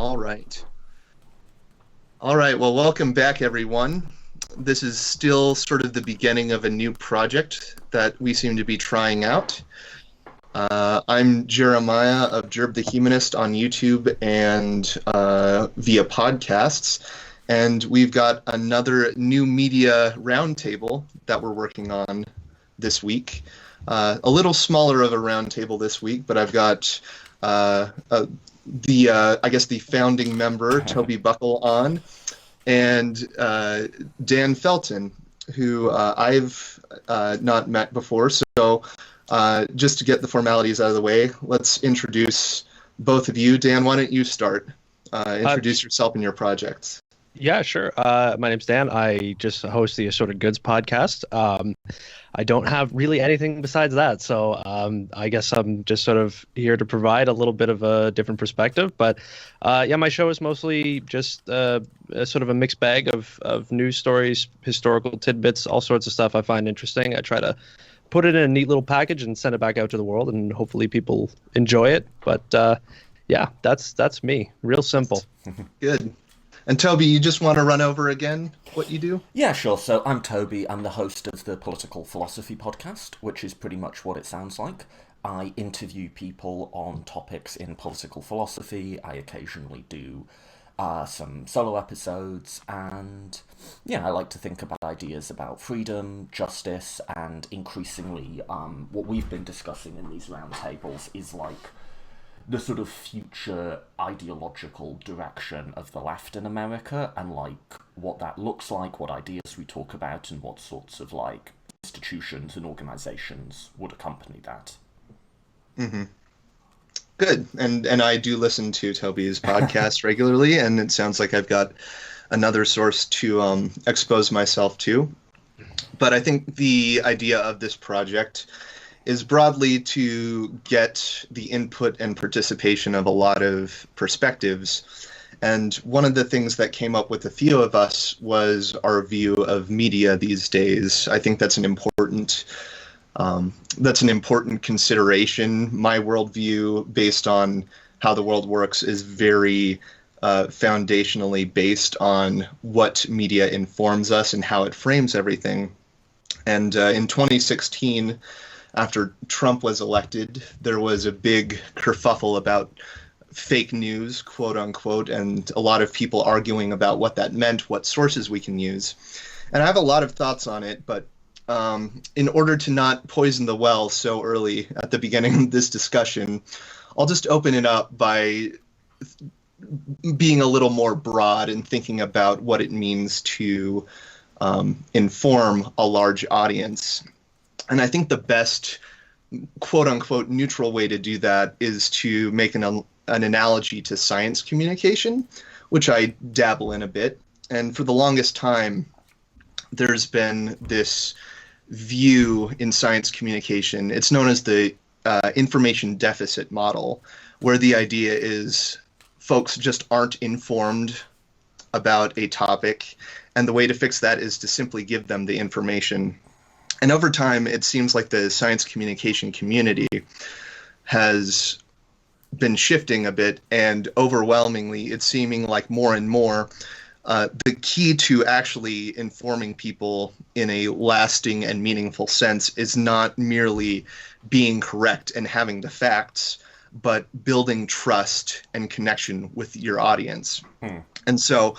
All right. All right. Well, welcome back, everyone. This is still sort of the beginning of a new project that we seem to be trying out. I'm Jeremiah of Jerb the Humanist on YouTube and via podcasts. And we've got another new media roundtable that we're working on this week. A little smaller of a roundtable this week, but I've got the founding member, Toby Buckle, on, and Dan Felton, who I've not met before. So just to get the formalities out of the way, let's introduce both of you. Dan, why don't you start? Introduce yourself and your projects. Yeah, sure. My name's Dan. I just host the Assorted Goods podcast. I don't have really anything besides that, so I guess I'm just sort of here to provide a little bit of a different perspective. But yeah, my show is mostly just a sort of a mixed bag of news stories, historical tidbits, all sorts of stuff I find interesting. I try to put it in a neat little package and send it back out to the world, and hopefully people enjoy it. But yeah, that's me. Real simple. Good. And Toby, you just want to run over again what you do? Yeah, sure. So I'm Toby. I'm the host of the Political Philosophy podcast, which is pretty much what it sounds like. I interview people on topics in political philosophy. I occasionally do some solo episodes, and yeah, I like to think about ideas about freedom, justice, and increasingly what we've been discussing in these roundtables is like the sort of future ideological direction of the left in America, and like what that looks like, what ideas we talk about, and what sorts of like institutions and organizations would accompany that. Mm-hmm. Good. And I do listen to Toby's podcast regularly, and it sounds like I've got another source to expose myself to. But I think the idea of this project is broadly to get the input and participation of a lot of perspectives. And one of the things that came up with a few of us was our view of media these days. I think that's an important consideration. My worldview, based on how the world works, is very foundationally based on what media informs us and how it frames everything. And in 2016, after Trump was elected, there was a big kerfuffle about fake news, quote unquote, and a lot of people arguing about what that meant, what sources we can use. And I have a lot of thoughts on it, but in order to not poison the well so early at the beginning of this discussion, I'll just open it up by being a little more broad and thinking about what it means to inform a large audience. And I think the best, quote unquote, neutral way to do that is to make an analogy to science communication, which I dabble in a bit. And for the longest time, there's been this view in science communication. It's known as the information deficit model, where the idea is folks just aren't informed about a topic. And the way to fix that is to simply give them the information. And over time, it seems like the science communication community has been shifting a bit, and overwhelmingly, it's seeming like more and more the key to actually informing people in a lasting and meaningful sense is not merely being correct and having the facts, but building trust and connection with your audience. And so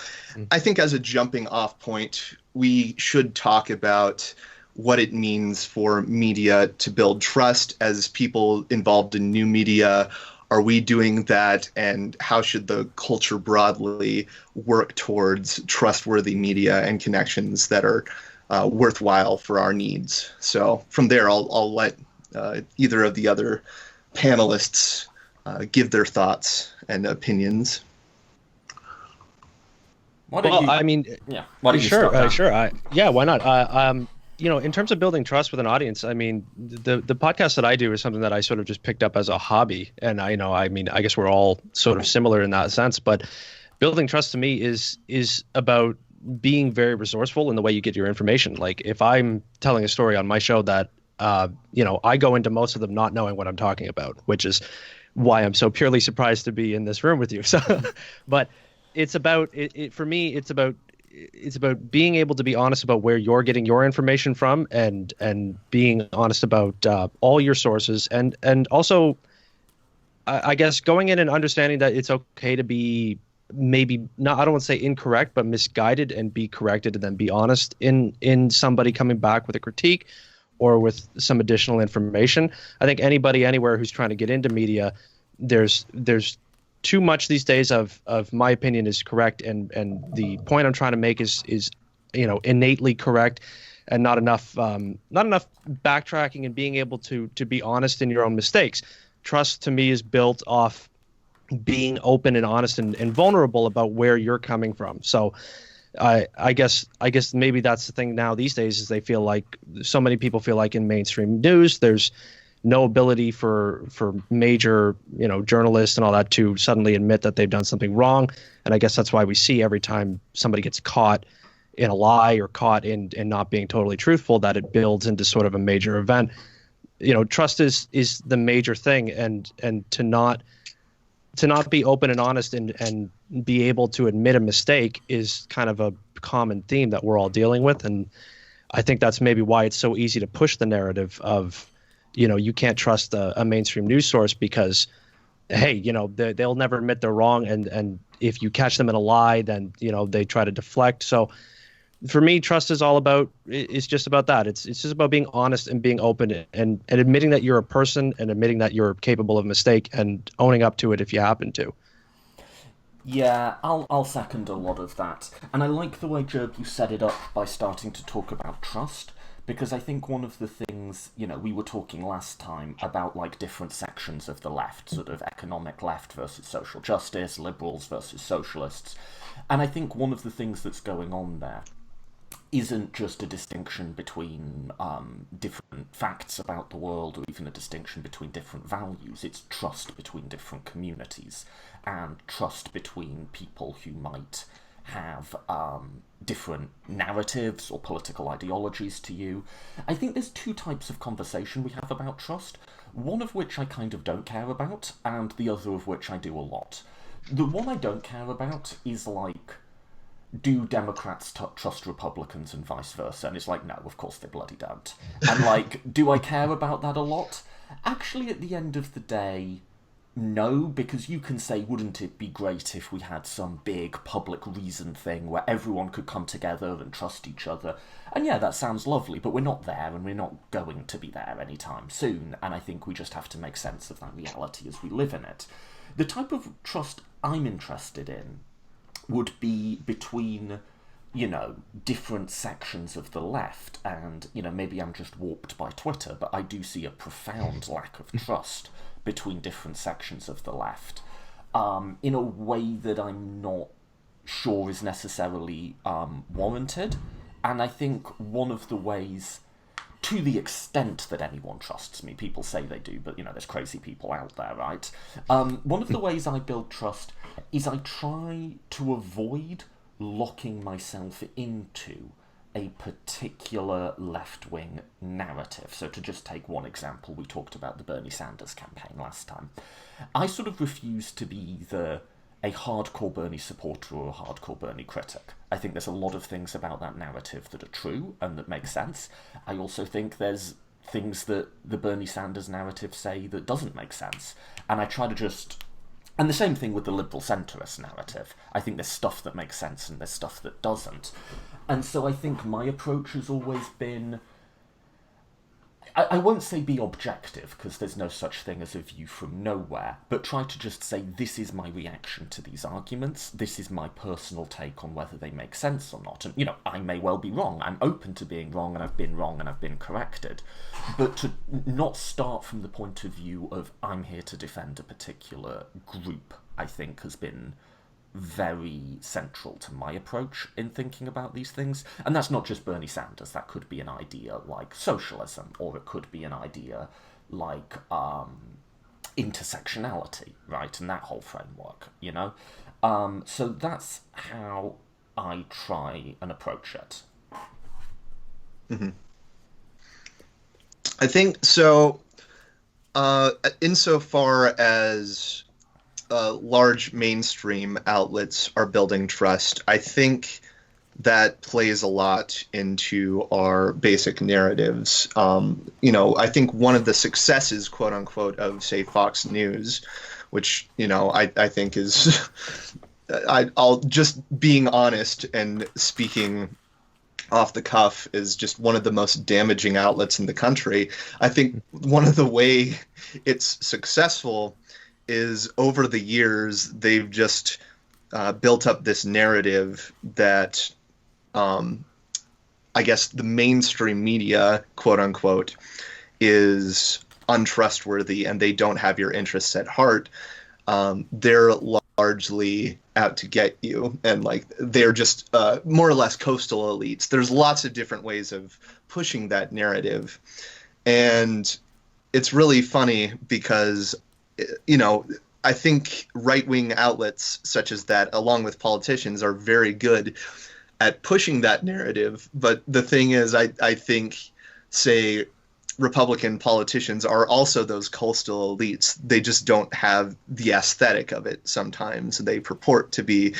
I think as a jumping off point, we should talk about what it means for media to build trust as people involved in new media. Are we doing that? And how should the culture broadly work towards trustworthy media and connections that are worthwhile for our needs? So from there, I'll let either of the other panelists give their thoughts and opinions. Why don't you start? Sure. Yeah, why not? In terms of building trust with an audience, I mean, the podcast that I do is something that I sort of just picked up as a hobby. And I guess we're all sort of similar in that sense. But building trust to me is about being very resourceful in the way you get your information. Like if I'm telling a story on my show that, I go into most of them not knowing what I'm talking about, which is why I'm so purely surprised to be in this room with you. So, but it's about for me. It's about being able to be honest about where you're getting your information from, and being honest about all your sources, and also I guess going in and understanding that it's okay to be maybe not, I don't want to say incorrect, but misguided, and be corrected, and then be honest in somebody coming back with a critique or with some additional information. I think anybody anywhere who's trying to get into media, there's too much these days of my opinion is correct, and the point I'm trying to make is innately correct, and not enough backtracking and being able to be honest in your own mistakes. Trust to me is built off being open and honest and vulnerable about where you're coming from. So I guess maybe that's the thing now these days is they feel like so many people feel like in mainstream news there's no ability for major journalists and all that to suddenly admit that they've done something wrong. And I guess that's why we see every time somebody gets caught in a lie or caught in not being totally truthful, that it builds into sort of a major event. Trust is the major thing, and to not be open and honest and be able to admit a mistake is kind of a common theme that we're all dealing with. And I think that's maybe why it's so easy to push the narrative of, you can't trust a mainstream news source because, hey, they'll never admit they're wrong. And if you catch them in a lie, then, they try to deflect. So for me, trust is all about, it's just about that. It's just about being honest and being open and admitting that you're a person and admitting that you're capable of mistake and owning up to it if you happen to. Yeah, I'll second a lot of that. And I like the way, Job, you set it up by starting to talk about trust, because I think one of the things, we were talking last time about like different sections of the left, sort of economic left versus social justice, liberals versus socialists. And I think one of the things that's going on there isn't just a distinction between different facts about the world, or even a distinction between different values. It's trust between different communities, and trust between people who might have different narratives or political ideologies to you. I think there's two types of conversation we have about trust, one of which I kind of don't care about, and the other of which I do a lot. The one I don't care about is like, do Democrats trust Republicans and vice versa? And it's like, no, of course they bloody don't. And like, do I care about that a lot? Actually, at the end of the day, no, because you can say, wouldn't it be great if we had some big public reason thing where everyone could come together and trust each other? And yeah, that sounds lovely, but we're not there, and we're not going to be there anytime soon, and I think we just have to make sense of that reality as we live in it. The type of trust I'm interested in would be between, different sections of the left, and, maybe I'm just warped by Twitter, but I do see a profound lack of trust between different sections of the left, in a way that I'm not sure is necessarily warranted. And I think one of the ways, to the extent that anyone trusts me, people say they do, but there's crazy people out there, right? One of the ways I build trust is I try to avoid locking myself into a particular left-wing narrative. So to just take one example, we talked about the Bernie Sanders campaign last time. I sort of refuse to be either a hardcore Bernie supporter or a hardcore Bernie critic. I think there's a lot of things about that narrative that are true and that make sense. I also think there's things that the Bernie Sanders narrative say that doesn't make sense. And I try to just... And the same thing with the liberal centrist narrative. I think there's stuff that makes sense and there's stuff that doesn't. And so I think my approach has always been... I won't say be objective, because there's no such thing as a view from nowhere, but try to just say, this is my reaction to these arguments, this is my personal take on whether they make sense or not. And, I may well be wrong. I'm open to being wrong, and I've been wrong, and I've been corrected. But to not start from the point of view of, I'm here to defend a particular group, I think has been very central to my approach in thinking about these things. And that's not just Bernie Sanders. That could be an idea like socialism, or it could be an idea like intersectionality, right? And that whole framework, So that's how I try and approach it. Mm-hmm. I think so. Insofar as large mainstream outlets are building trust, I think that plays a lot into our basic narratives. I think one of the successes, quote unquote, of, say, Fox News, which, I think is, I'll just being honest and speaking off the cuff, is just one of the most damaging outlets in the country. I think one of the way it's successful is over the years they've just built up this narrative that I guess the mainstream media, quote unquote, is untrustworthy and they don't have your interests at heart. They're largely out to get you, and like they're just more or less coastal elites. There's lots of different ways of pushing that narrative, and it's really funny because I think right-wing outlets such as that, along with politicians, are very good at pushing that narrative. But the thing is, I think, say, Republican politicians are also those coastal elites. They just don't have the aesthetic of it sometimes. They purport to be,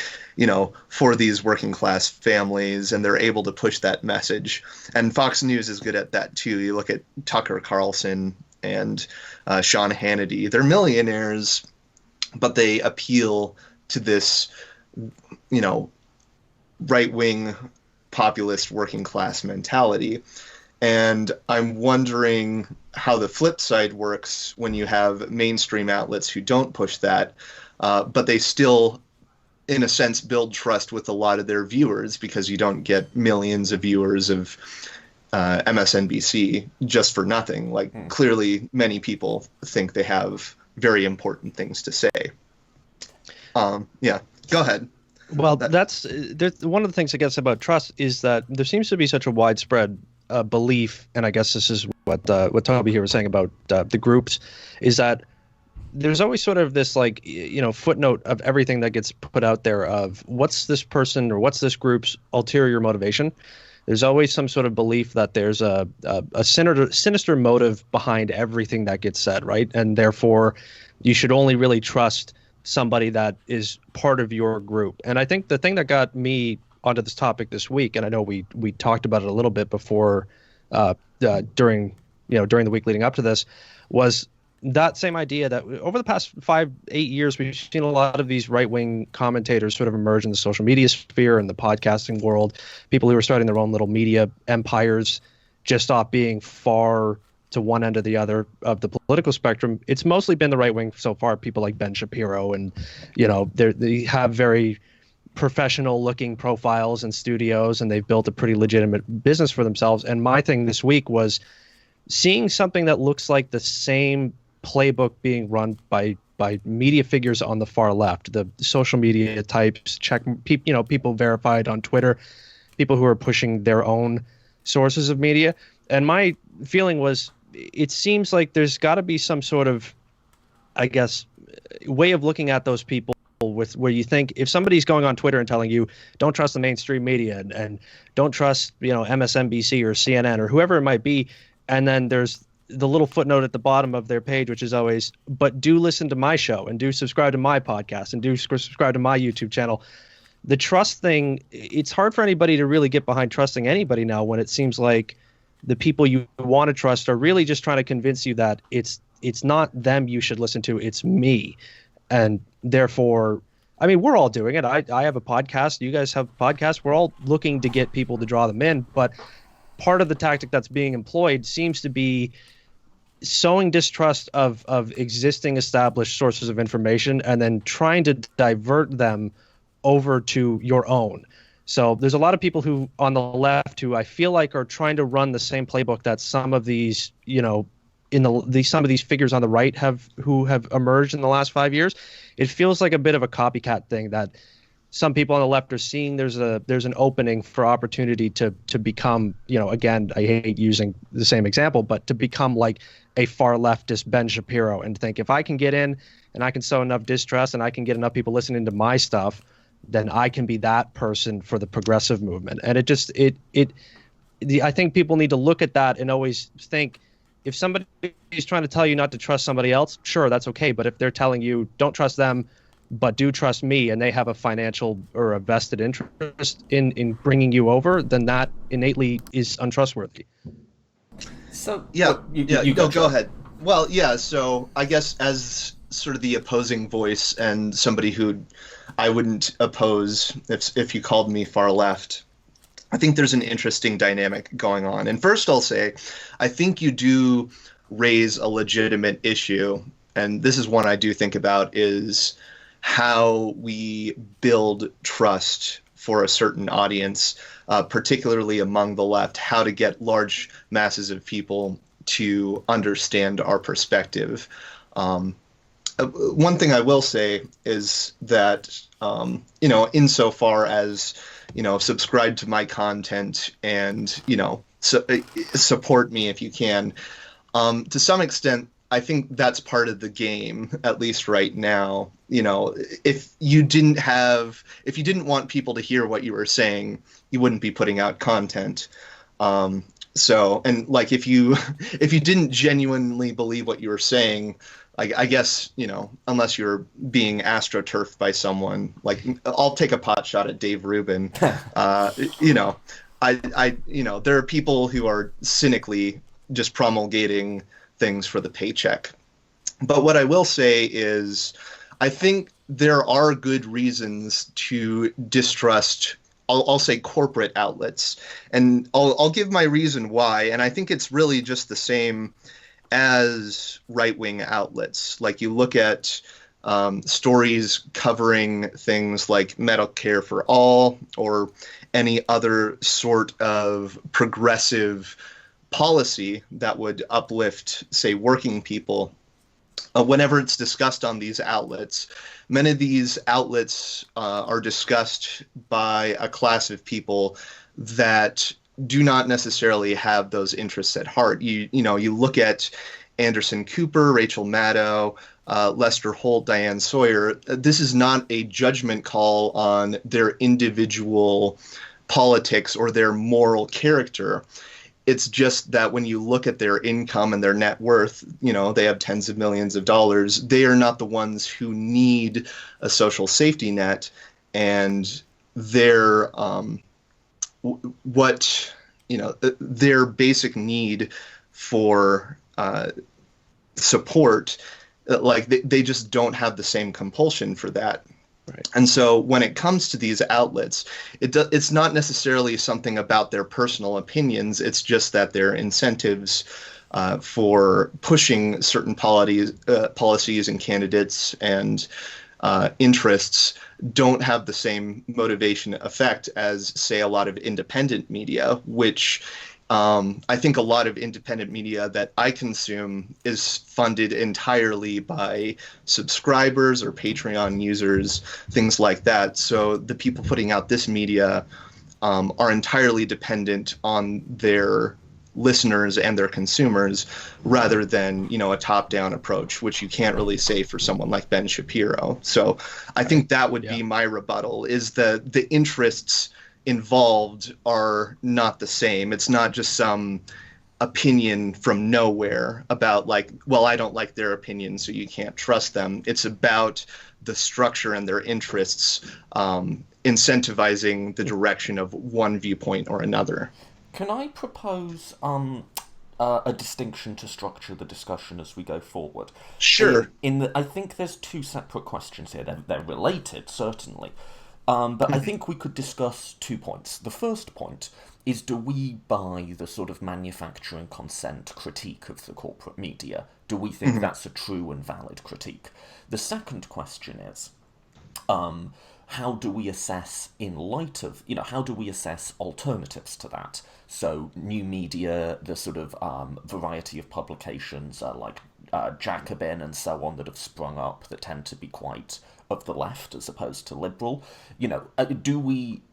for these working class families, and they're able to push that message. And Fox News is good at that too. You look at Tucker Carlson and Sean Hannity. They're millionaires, but they appeal to this, right-wing populist working class mentality. And I'm wondering how the flip side works when you have mainstream outlets who don't push that, but they still, in a sense, build trust with a lot of their viewers, because you don't get millions of viewers of MSNBC just for nothing. Like, clearly many people think they have very important things to say. Yeah, go ahead. Well, there's one of the things I guess about trust is that there seems to be such a widespread belief, and I guess this is what Toby here was saying about the groups, is that there's always sort of this footnote of everything that gets put out there of what's this person or what's this group's ulterior motivation. There's always some sort of belief that there's a sinister motive behind everything that gets said, right? And therefore, you should only really trust somebody that is part of your group. And I think the thing that got me onto this topic this week, and I know we talked about it a little bit before during the week leading up to this, was that same idea that over the past 5-8 years, we've seen a lot of these right-wing commentators sort of emerge in the social media sphere and the podcasting world, people who are starting their own little media empires, just off being far to one end or the other of the political spectrum. It's mostly been the right wing so far, people like Ben Shapiro, and they have very professional looking profiles and studios, and they've built a pretty legitimate business for themselves. And my thing this week was seeing something that looks like the same playbook being run by media figures on the far left, the social media types, people verified on Twitter, people who are pushing their own sources of media. And my feeling was, it seems like there's got to be some sort of, I guess, way of looking at those people with where you think if somebody's going on Twitter and telling you don't trust the mainstream media and don't trust MSNBC or CNN or whoever it might be, and then there's the little footnote at the bottom of their page, which is always, but do listen to my show and do subscribe to my podcast and do subscribe to my YouTube channel. The trust thing, it's hard for anybody to really get behind trusting anybody now, when it seems like the people you want to trust are really just trying to convince you that it's not them you should listen to, it's me. And therefore, I mean, we're all doing it. I have a podcast. You guys have podcasts. We're all looking to get people to draw them in. But part of the tactic that's being employed seems to be sowing distrust of existing established sources of information and then trying to divert them over to your own. So there's a lot of people who on the left who I feel like are trying to run the same playbook that some of these, some of these figures on the right have emerged in the last 5 years. It feels like a bit of a copycat thing that some people on the left are seeing there's an opening for opportunity to become, again, I hate using the same example, but to become like a far leftist Ben Shapiro and think if I can get in and I can sow enough distrust and I can get enough people listening to my stuff, then I can be that person for the progressive movement. And I think people need to look at that and always think if somebody is trying to tell you not to trust somebody else, sure, that's okay. But if they're telling you don't trust them, but do trust me, and they have a financial or a vested interest in bringing you over, then that innately is untrustworthy. So Yeah, you no, go, go John. ahead. Well, yeah, so I guess as sort of the opposing voice and somebody who I wouldn't oppose if you called me far left, I think there's an interesting dynamic going on. And first I'll say, I think you do raise a legitimate issue, and this is one I do think about, is how we build trust for a certain audience, particularly among the left, how to get large masses of people to understand our perspective. One thing I will say is that, insofar as, subscribe to my content and, support me if you can, to some extent, I think that's part of the game, at least right now. If you didn't want people to hear what you were saying, you wouldn't be putting out content. And like if you if you didn't genuinely believe what you were saying, I guess, unless you're being astroturfed by someone, like I'll take a pot shot at Dave Rubin. There are people who are cynically just promulgating things for the paycheck. But what I will say is, I think there are good reasons to distrust, I'll say, corporate outlets. And I'll give my reason why. And I think it's really just the same as right-wing outlets. Like you look at stories covering things like Medicare for all or any other sort of progressive policy that would uplift, say, working people. Whenever it's discussed on these outlets, many of these outlets are discussed by a class of people that do not necessarily have those interests at heart. You look at Anderson Cooper, Rachel Maddow, Lester Holt, Diane Sawyer. This is not a judgment call on their individual politics or their moral character. It's just that when you look at their income and their net worth, they have tens of millions of dollars. They are not the ones who need a social safety net, and their their basic need for support, like they just don't have the same compulsion for that. Right. And so when it comes to these outlets, it's not necessarily something about their personal opinions. It's just that their incentives for pushing certain policies and candidates and interests don't have the same motivation effect as, say, a lot of independent media, which I think a lot of independent media that I consume is funded entirely by subscribers or Patreon users, things like that. So the people putting out this media are entirely dependent on their listeners and their consumers rather than, a top-down approach, which you can't really say for someone like Ben Shapiro. So I think that would be my rebuttal, is the interests involved are not the same. It's not just some opinion from nowhere about like, well, I don't like their opinion, so you can't trust them. It's about the structure and their interests incentivizing the direction of one viewpoint or another. Can I propose a distinction to structure the discussion as we go forward? Sure. I think there's two separate questions here. They're related, certainly. But I think we could discuss 2 points. The first point is, do we buy the sort of manufacturing consent critique of the corporate media? Do we think that's a true and valid critique? The second question is, how do we assess, in light of, how do we assess alternatives to that? So new media, the sort of variety of publications like Jacobin and so on that have sprung up that tend to be quite of the left as opposed to liberal.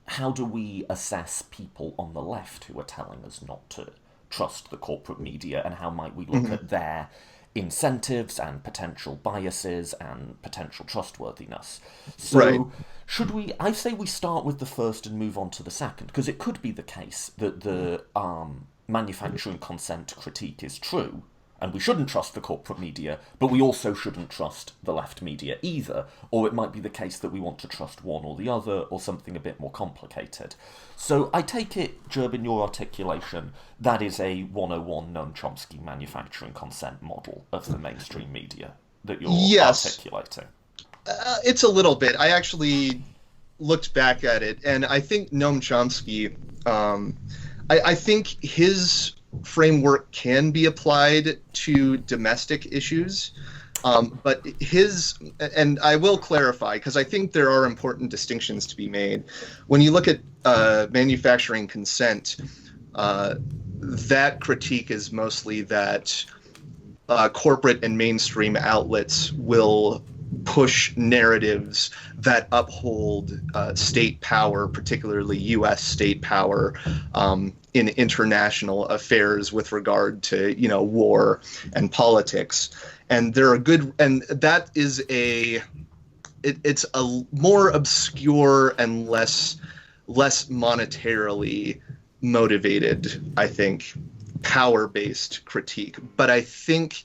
How do we assess people on the left who are telling us not to trust the corporate media, and how might we look at their incentives and potential biases and potential trustworthiness? So should we, I say we start with the first and move on to the second, because it could be the case that the manufacturing consent critique is true, And we shouldn't trust the corporate media, but we also shouldn't trust the left media either. Or it might be the case that we want to trust one or the other, or something a bit more complicated. So I take it, Jerb, in your articulation, that is a 101 Noam Chomsky manufacturing consent model of the mainstream media that you're articulating. It's a little bit. I actually looked back at it, and I think Noam Chomsky, I think his framework can be applied to domestic issues, but and I will clarify, because I think there are important distinctions to be made. When you look at manufacturing consent, that critique is mostly that corporate and mainstream outlets will push narratives that uphold state power, particularly U.S. state power, in international affairs with regard to, war and politics. And there are and that is it's a more obscure and less monetarily motivated, I think, power-based critique. But I think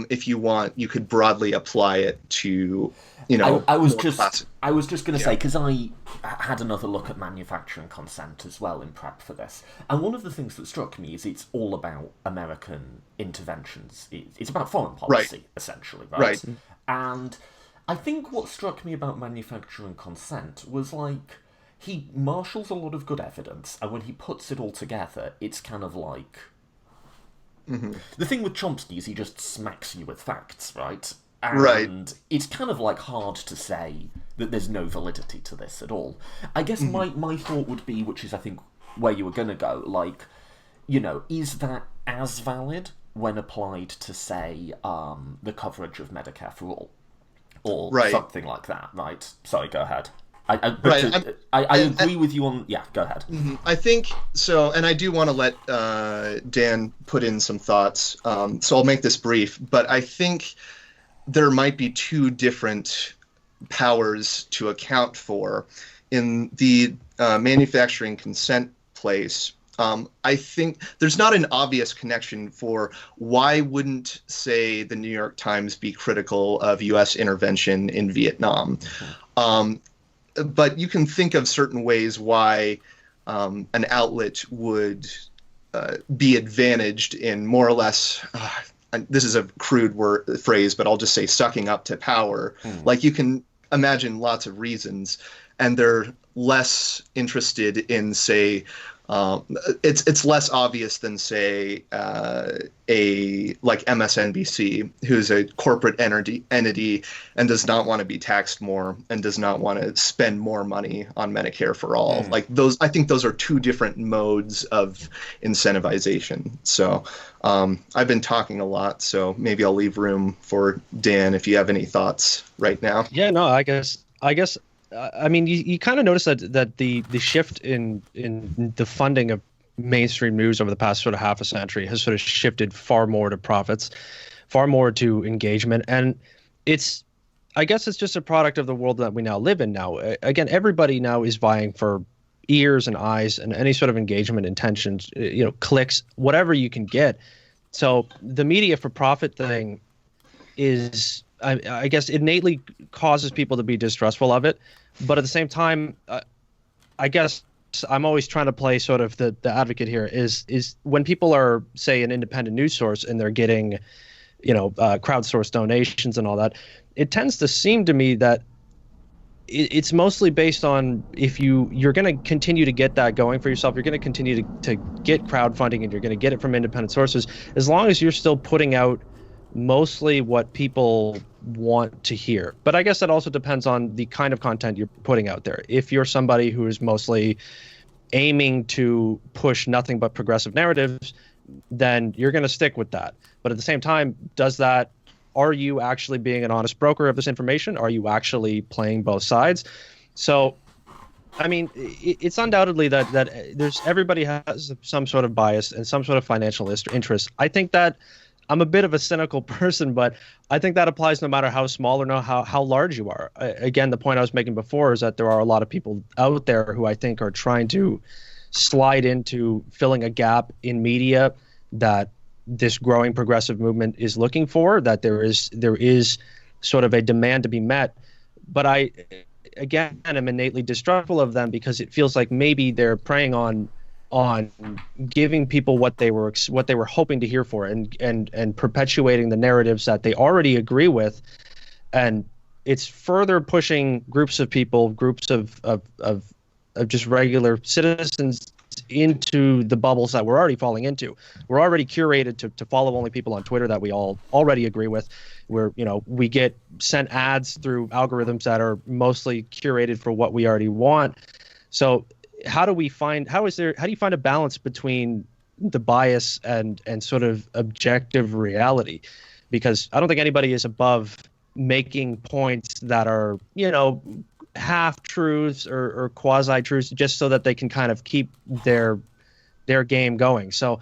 if you want, you could broadly apply it to, I was just going to say, because I had another look at manufacturing consent as well in prep for this, and one of the things that struck me is it's all about American interventions. It's about foreign policy, essentially, right? And I think what struck me about manufacturing consent was, like, he marshals a lot of good evidence, and when he puts it all together, it's kind of like... Mm-hmm. The thing with Chomsky is he just smacks you with facts, right? And it's kind of like hard to say that there's no validity to this at all. I guess my thought would be, which is I think where you were going to go, like, is that as valid when applied to, say, the coverage of Medicare for all? Or something like that, right? Sorry, go ahead. I agree with you on... Yeah, go ahead. I think so, and I do want to let Dan put in some thoughts, so I'll make this brief, but I think there might be two different powers to account for. In the manufacturing consent place, I think there's not an obvious connection for why wouldn't, say, the New York Times be critical of U.S. intervention in Vietnam. But you can think of certain ways why an outlet would be advantaged in more or less, this is a crude phrase, but I'll just say sucking up to power. Like, you can imagine lots of reasons, and they're less interested in, say, it's less obvious than, say, like MSNBC, who's a corporate entity and does not want to be taxed more and does not want to spend more money on Medicare for all. Like, those, I think those are two different modes of incentivization. So I've been talking a lot, so maybe I'll leave room for Dan if you have any thoughts right now. Yeah, no, I guess. I mean, you kind of notice that the shift in the funding of mainstream news over the past sort of half a century has sort of shifted far more to profits, far more to engagement. And I guess it's just a product of the world that we now live in now. Again, everybody now is vying for ears and eyes and any sort of engagement, intentions, clicks, whatever you can get. So the media for profit thing is... I guess innately causes people to be distrustful of it, but at the same time, I guess I'm always trying to play sort of the advocate here. Is when people are, say, an independent news source and they're getting, crowdsourced donations and all that, it tends to seem to me that it's mostly based on if you're going to continue to get that going for yourself, you're going to continue to get crowdfunding, and you're going to get it from independent sources, as long as you're still putting out mostly what people want to hear. But I guess that also depends on the kind of content you're putting out there. If you're somebody who is mostly aiming to push nothing but progressive narratives, then you're going to stick with that. But at the same time, are you actually being an honest broker of this information? Are you actually playing both sides? So, I mean, it's undoubtedly that everybody has some sort of bias and some sort of financial interest. I think that I'm a bit of a cynical person, but I think that applies no matter how small or how large you are. Again, the point I was making before is that there are a lot of people out there who I think are trying to slide into filling a gap in media that this growing progressive movement is looking for, that there is sort of a demand to be met. But I, again, am innately distrustful of them because it feels like maybe they're preying on giving people what they were hoping to hear for, and perpetuating the narratives that they already agree with, and it's further pushing groups of people, groups of just regular citizens into the bubbles that we're already falling into. We're already curated to follow only people on Twitter that we all already agree with. We get sent ads through algorithms that are mostly curated for what we already want. So how do you find a balance between the bias and sort of objective reality? Because I don't think anybody is above making points that are, half truths or quasi truths, just so that they can kind of keep their game going. So,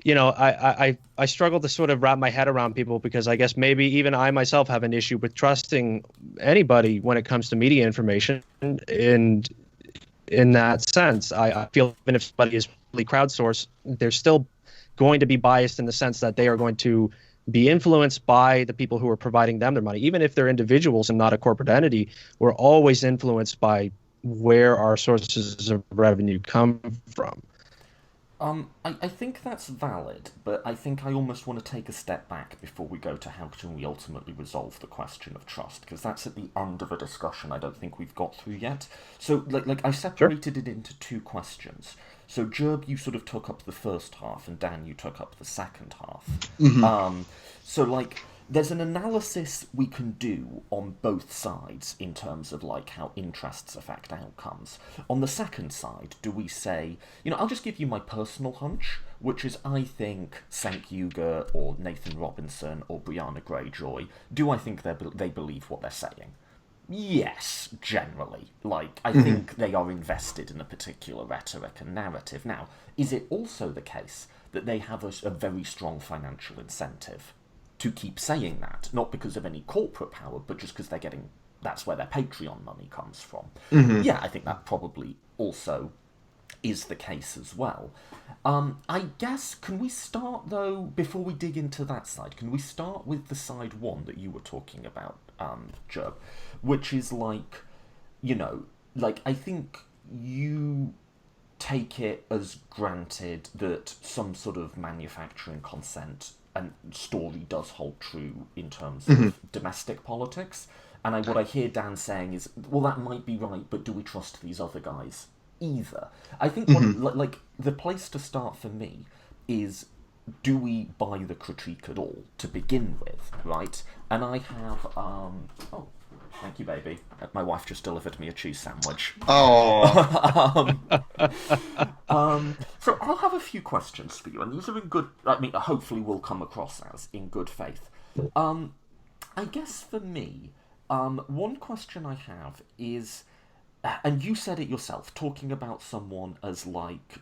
I struggle to sort of wrap my head around people, because I guess maybe even I myself have an issue with trusting anybody when it comes to media information. And in that sense, I feel even if somebody is really crowdsourced, they're still going to be biased in the sense that they are going to be influenced by the people who are providing them their money. Even if they're individuals and not a corporate entity, we're always influenced by where our sources of revenue come from. I think that's valid, but I think I almost want to take a step back before we go to how can we ultimately resolve the question of trust, because that's at the end of a discussion I don't think we've got through yet. So, I separated it into two questions. So, Jerb, you sort of took up the first half, and Dan, you took up the second half. Mm-hmm. There's an analysis we can do on both sides in terms of how interests affect outcomes. On the second side, do we say, I'll just give you my personal hunch, which is I think Cenk Uygur or Nathan Robinson or Brianna Greyjoy, do I think they believe what they're saying? Yes, generally. I think they are invested in a particular rhetoric and narrative. Now, is it also the case that they have a very strong financial incentive to keep saying that, not because of any corporate power, but just because that's where their Patreon money comes from? Mm-hmm. Yeah, I think that probably also is the case as well. I guess, can we start, though, before we dig into that side, can we start with the side one that you were talking about, Jerb, which is I think you take it as granted that some sort of manufacturing consent and story does hold true in terms of domestic politics. And what I hear Dan saying is, well, that might be right, but do we trust these other guys either? I think the place to start for me is, do we buy the critique at all to begin with, right? And I have, oh, thank you, baby. My wife just delivered me a cheese sandwich. Oh. So I'll have a few questions for you, and these are in good, hopefully will come across as in good faith. I guess for me, one question I have is, and you said it yourself, talking about someone as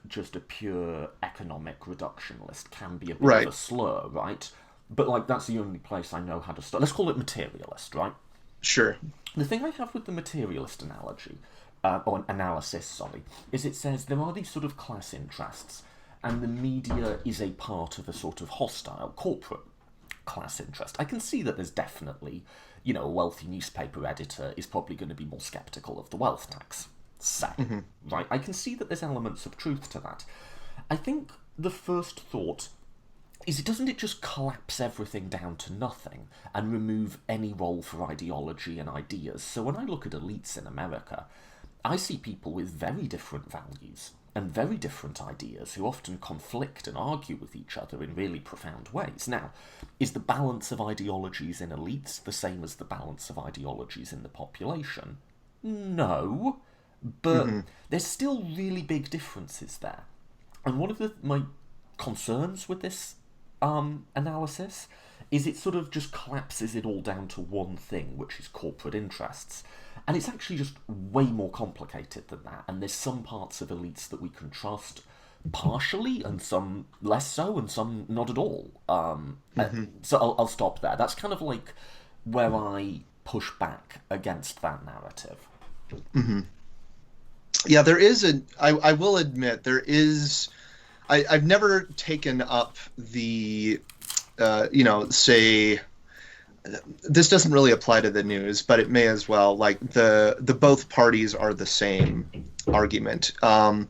just a pure economic reductionalist can be a bit of a slur, right? But that's the only place I know how to start. Let's call it materialist, right? Sure. The thing I have with the materialist analogy, or analysis, sorry, is it says there are these sort of class interests, and the media is a part of a sort of hostile corporate class interest. I can see that there's definitely, a wealthy newspaper editor is probably going to be more sceptical of the wealth tax, say, right? I can see that there's elements of truth to that. I think the first thought is, doesn't it just collapse everything down to nothing and remove any role for ideology and ideas? So when I look at elites in America, I see people with very different values and very different ideas who often conflict and argue with each other in really profound ways. Now, is the balance of ideologies in elites the same as the balance of ideologies in the population? No, but there's still really big differences there. And one of my concerns with this analysis is it sort of just collapses it all down to one thing, which is corporate interests. And it's actually just way more complicated than that. And there's some parts of elites that we can trust partially, and some less so, and some not at all. So I'll stop there. That's kind of where I push back against that narrative. Yeah, there is I will admit, there is I've never taken up the, say, this doesn't really apply to the news, but it may as well. Like the both parties are the same argument. I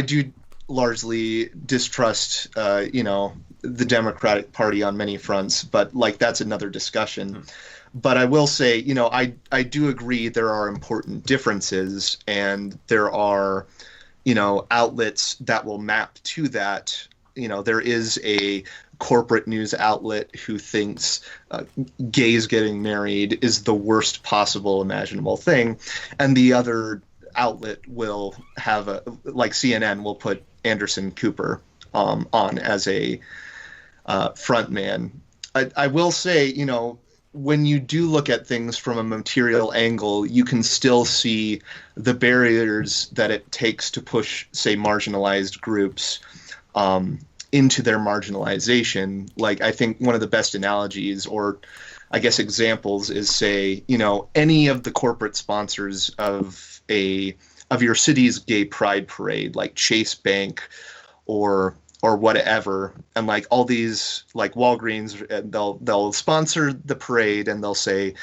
do largely distrust, the Democratic Party on many fronts, but like that's another discussion. But I will say, I do agree there are important differences, and there are, outlets that will map to that. There is a corporate news outlet who thinks gays getting married is the worst possible imaginable thing, and the other outlet will have like CNN will put Anderson Cooper on as a front man. I will say, when you do look at things from a material angle, you can still see the barriers that it takes to push, say, marginalized groups into their marginalization. Like, I think one of the best analogies, or I guess examples, is, say, any of the corporate sponsors of your city's gay pride parade, like Chase Bank or whatever, and like all these, like Walgreens, they'll sponsor the parade and they'll say,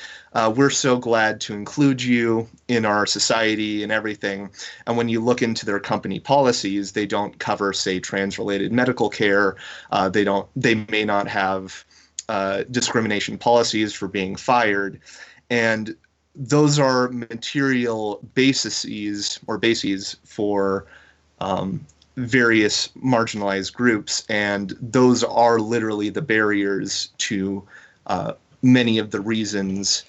we're so glad to include you in our society and everything. And when you look into their company policies, they don't cover, say, trans-related medical care. They may not have discrimination policies for being fired. And those are material bases for various marginalized groups, and those are literally the barriers to many of the reasons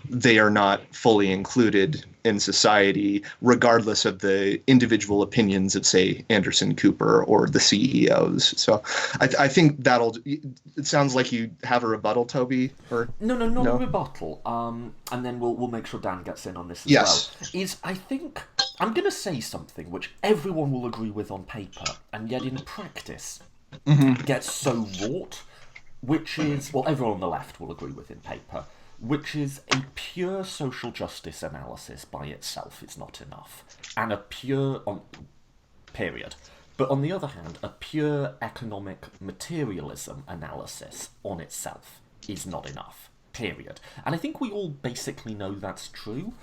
they are not fully included in society, regardless of the individual opinions of, say, Anderson Cooper or the CEOs. So I think it sounds like you have a rebuttal, Toby? Or No, not a rebuttal. And then we'll make sure Dan gets in on this as well. I think I'm going to say something which everyone will agree with on paper, and yet in practice gets so wrought, which is, well, everyone on the left will agree with in paper, which is a pure social justice analysis by itself is not enough. And period. But on the other hand, a pure economic materialism analysis on itself is not enough. Period. And I think we all basically know that's true.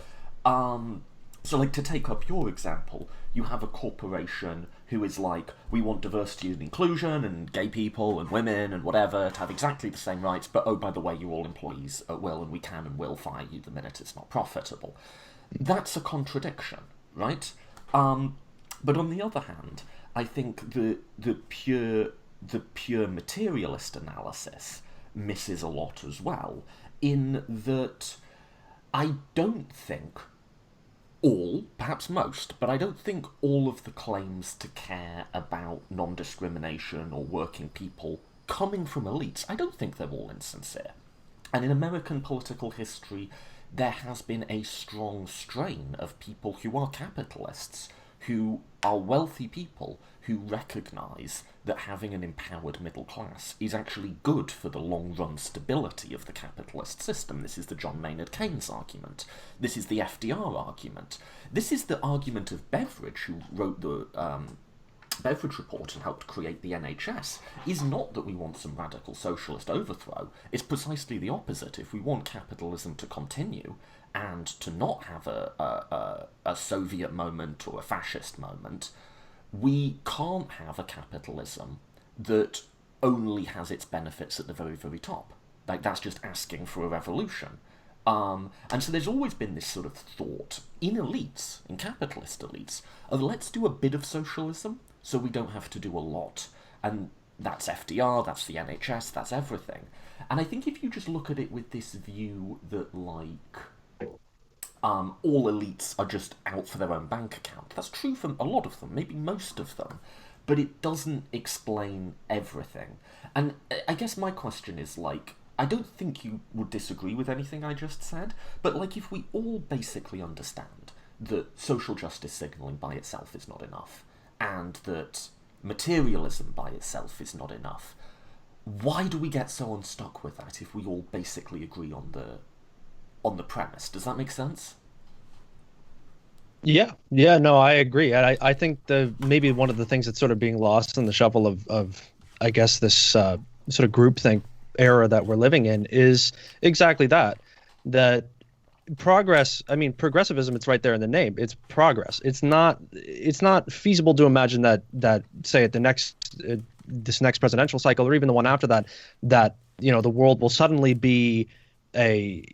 So, like, to take up your example, you have a corporation who is like, we want diversity and inclusion and gay people and women and whatever to have exactly the same rights, but oh, by the way, you're all employees at will, and we can and will fire you the minute it's not profitable. That's a contradiction, right? But on the other hand, I think the pure materialist analysis misses a lot as well, in that I don't think all, perhaps most, but I don't think all of the claims to care about non-discrimination or working people coming from elites, I don't think they're all insincere. And in American political history, there has been a strong strain of people who are capitalists, who are wealthy people, who recognise that having an empowered middle class is actually good for the long-run stability of the capitalist system. This is the John Maynard Keynes argument. This is the FDR argument. This is the argument of Beveridge, who wrote the Beveridge report and helped create the NHS, is not that we want some radical socialist overthrow. It's precisely the opposite. If we want capitalism to continue and to not have a Soviet moment or a fascist moment, we can't have a capitalism that only has its benefits at the very, very top. Like, that's just asking for a revolution. And so there's always been this sort of thought in elites, in capitalist elites, of let's do a bit of socialism so we don't have to do a lot. And that's FDR, that's the NHS, that's everything. And I think if you just look at it with this view that, like, all elites are just out for their own bank account. That's true for a lot of them, maybe most of them, but it doesn't explain everything. And I guess my question is, like, I don't think you would disagree with anything I just said, but, like, if we all basically understand that social justice signalling by itself is not enough, and that materialism by itself is not enough, why do we get so unstuck with that if we all basically agree on the premise? Does that make sense? Yeah, no, I agree. I think maybe one of the things that's sort of being lost in the shuffle of I guess this sort of groupthink era that we're living in is exactly that progress. I mean, progressivism, it's right there in the name. It's progress. It's not feasible to imagine that say at the next this next presidential cycle, or even the one after that, that the world will suddenly be a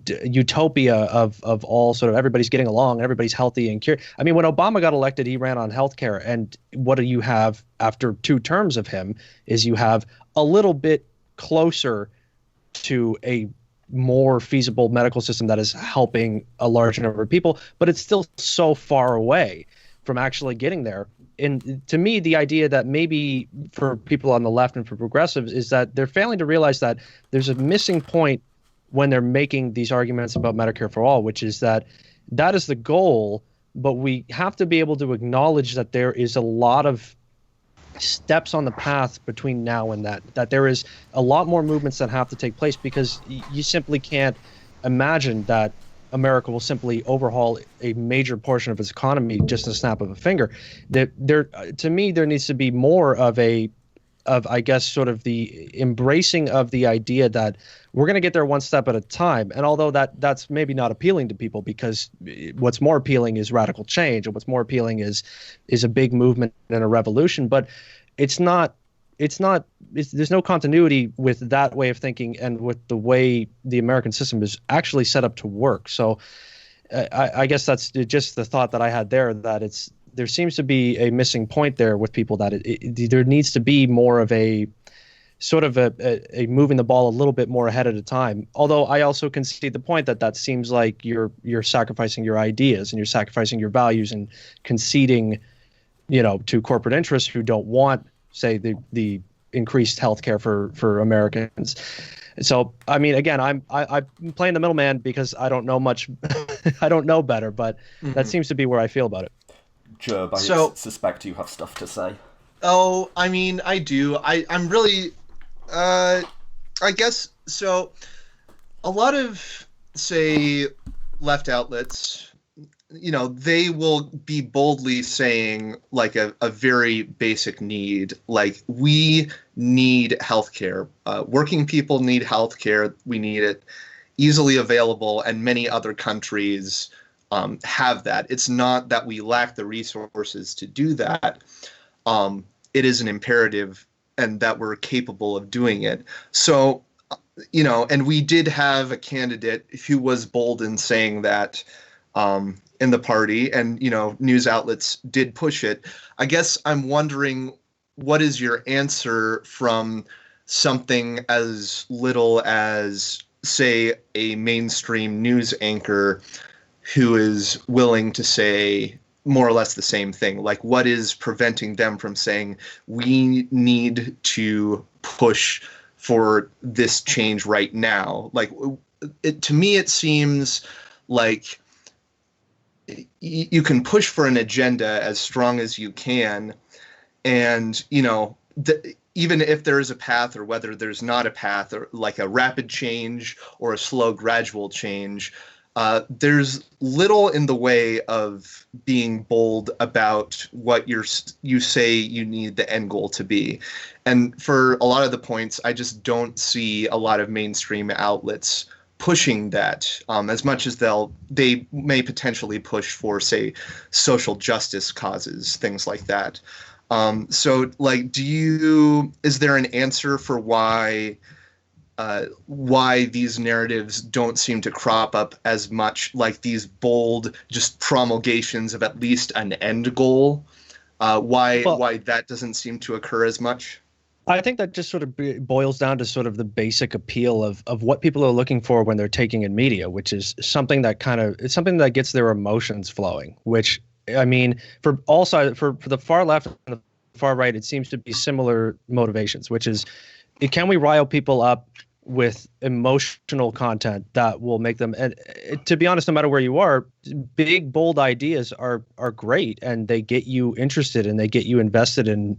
utopia of all sort of everybody's getting along, everybody's healthy and cured. I mean, when Obama got elected, he ran on healthcare, and what do you have after 2 terms of him is you have a little bit closer to a more feasible medical system that is helping a large number of people, but it's still so far away from actually getting there. And to me, the idea that maybe for people on the left and for progressives is that they're failing to realize that there's a missing point when they're making these arguments about Medicare for all, which is that is the goal, but we have to be able to acknowledge that there is a lot of steps on the path between now and that there is a lot more movements that have to take place, because you simply can't imagine that America will simply overhaul a major portion of its economy just a snap of a finger. To me, there needs to be more of I guess, sort of the embracing of the idea that we're going to get there one step at a time. And although that's maybe not appealing to people, because what's more appealing is radical change, and what's more appealing is a big movement and a revolution. But it's not. There's no continuity with that way of thinking and with the way the American system is actually set up to work. So I guess that's just the thought that I had there, that there seems to be a missing point there with people, that there needs to be more of a sort of a moving the ball a little bit more ahead at a time. Although I also concede the point that seems like you're sacrificing your ideas and you're sacrificing your values and conceding, to corporate interests who don't want, say, the increased healthcare for Americans. So, I mean, again, I'm playing the middleman because I don't know much. I don't know better, but that seems to be where I feel about it. Jerb, I suspect you have stuff to say. Oh, I mean, I do. I'm really, I guess, so a lot of, say, left outlets, they will be boldly saying, like, a very basic need, like, we need healthcare. Working people need healthcare. We need it easily available, and many other countries have that. It's not that we lack the resources to do that. It is an imperative, and that we're capable of doing it. So, and we did have a candidate who was bold in saying that in the party, and, news outlets did push it. I guess I'm wondering, what is your answer from something as little as, say, a mainstream news anchor who is willing to say more or less the same thing? Like, what is preventing them from saying, we need to push for this change right now? Like, to me, it seems like you can push for an agenda as strong as you can, and even if there is a path, or whether there's not a path, or like a rapid change or a slow gradual change, there's little in the way of being bold about what you say you need the end goal to be. And for a lot of the points, I just don't see a lot of mainstream outlets pushing that, as much as they may potentially push for, say, social justice causes, things like that. So, like, is there an answer for why these narratives don't seem to crop up as much, like these bold just promulgations of at least an end goal? Why that doesn't seem to occur as much? I think that just sort of boils down to sort of the basic appeal of what people are looking for when they're taking in media, which is something that it's something that gets their emotions flowing, which, I mean, for all sides, for the far left and the far right, it seems to be similar motivations, which is, can we rile people up with emotional content that will make them, and to be honest, no matter where you are, big, bold ideas are great, and they get you interested and they get you invested in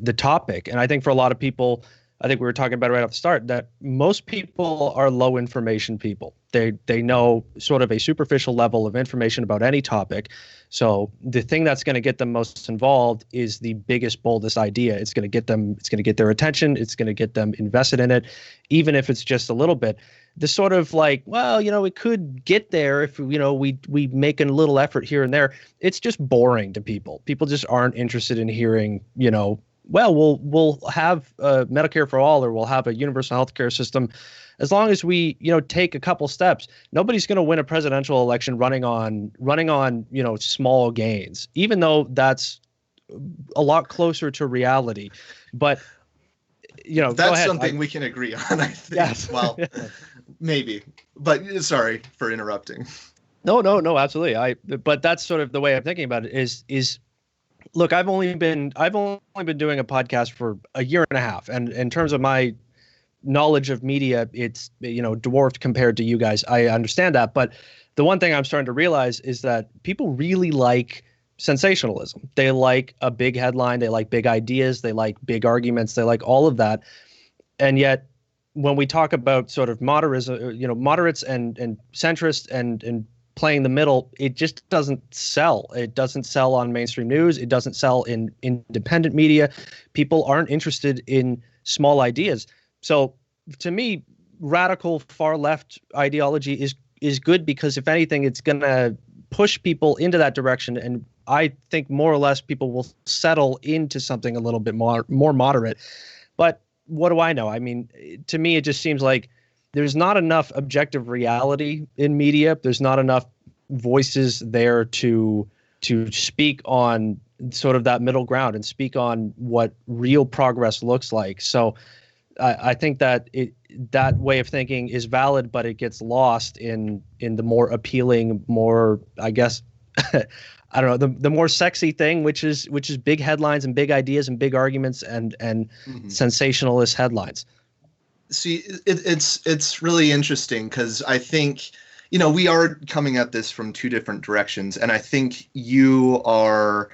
the topic. And I think for a lot of people, I think we were talking about it right off the start, that most people are low information people. They know sort of a superficial level of information about any topic. So the thing that's going to get them most involved is the biggest, boldest idea. It's going to get their attention. It's going to get them invested in it, even if it's just a little bit. This sort of like, well, it could get there if, we make a little effort here and there. It's just boring to people. People just aren't interested in hearing, well, we'll have Medicare for all, or we'll have a universal healthcare system, as long as we take a couple steps. Nobody's going to win a presidential election running on small gains, even though that's a lot closer to reality. But that's something we can agree on, I think. Yes. Well, maybe, but sorry for interrupting. No, absolutely. But that's sort of the way I'm thinking about it. Is look, I've only been doing a podcast for a year and a half, and in terms of my knowledge of media, it's dwarfed compared to you guys. I understand that, but the one thing I'm starting to realize is that people really like sensationalism. They like a big headline, they like big ideas, they like big arguments, they like all of that. And yet when we talk about sort of moderates and centrists and playing the middle, it just doesn't sell. It doesn't sell on mainstream news. It doesn't sell in independent media. People aren't interested in small ideas. So to me, radical far left ideology is good, because if anything, it's going to push people into that direction. And I think more or less people will settle into something a little bit more moderate. But what do I know? I mean, to me, it just seems like there's not enough objective reality in media. There's not enough voices there to speak on sort of that middle ground and speak on what real progress looks like. So I think that that way of thinking is valid, but it gets lost in the more appealing, more, I guess, I don't know, the more sexy thing, which is big headlines and big ideas and big arguments and sensationalist headlines. See, it's really interesting, because I think, we are coming at this from two different directions, and I think you are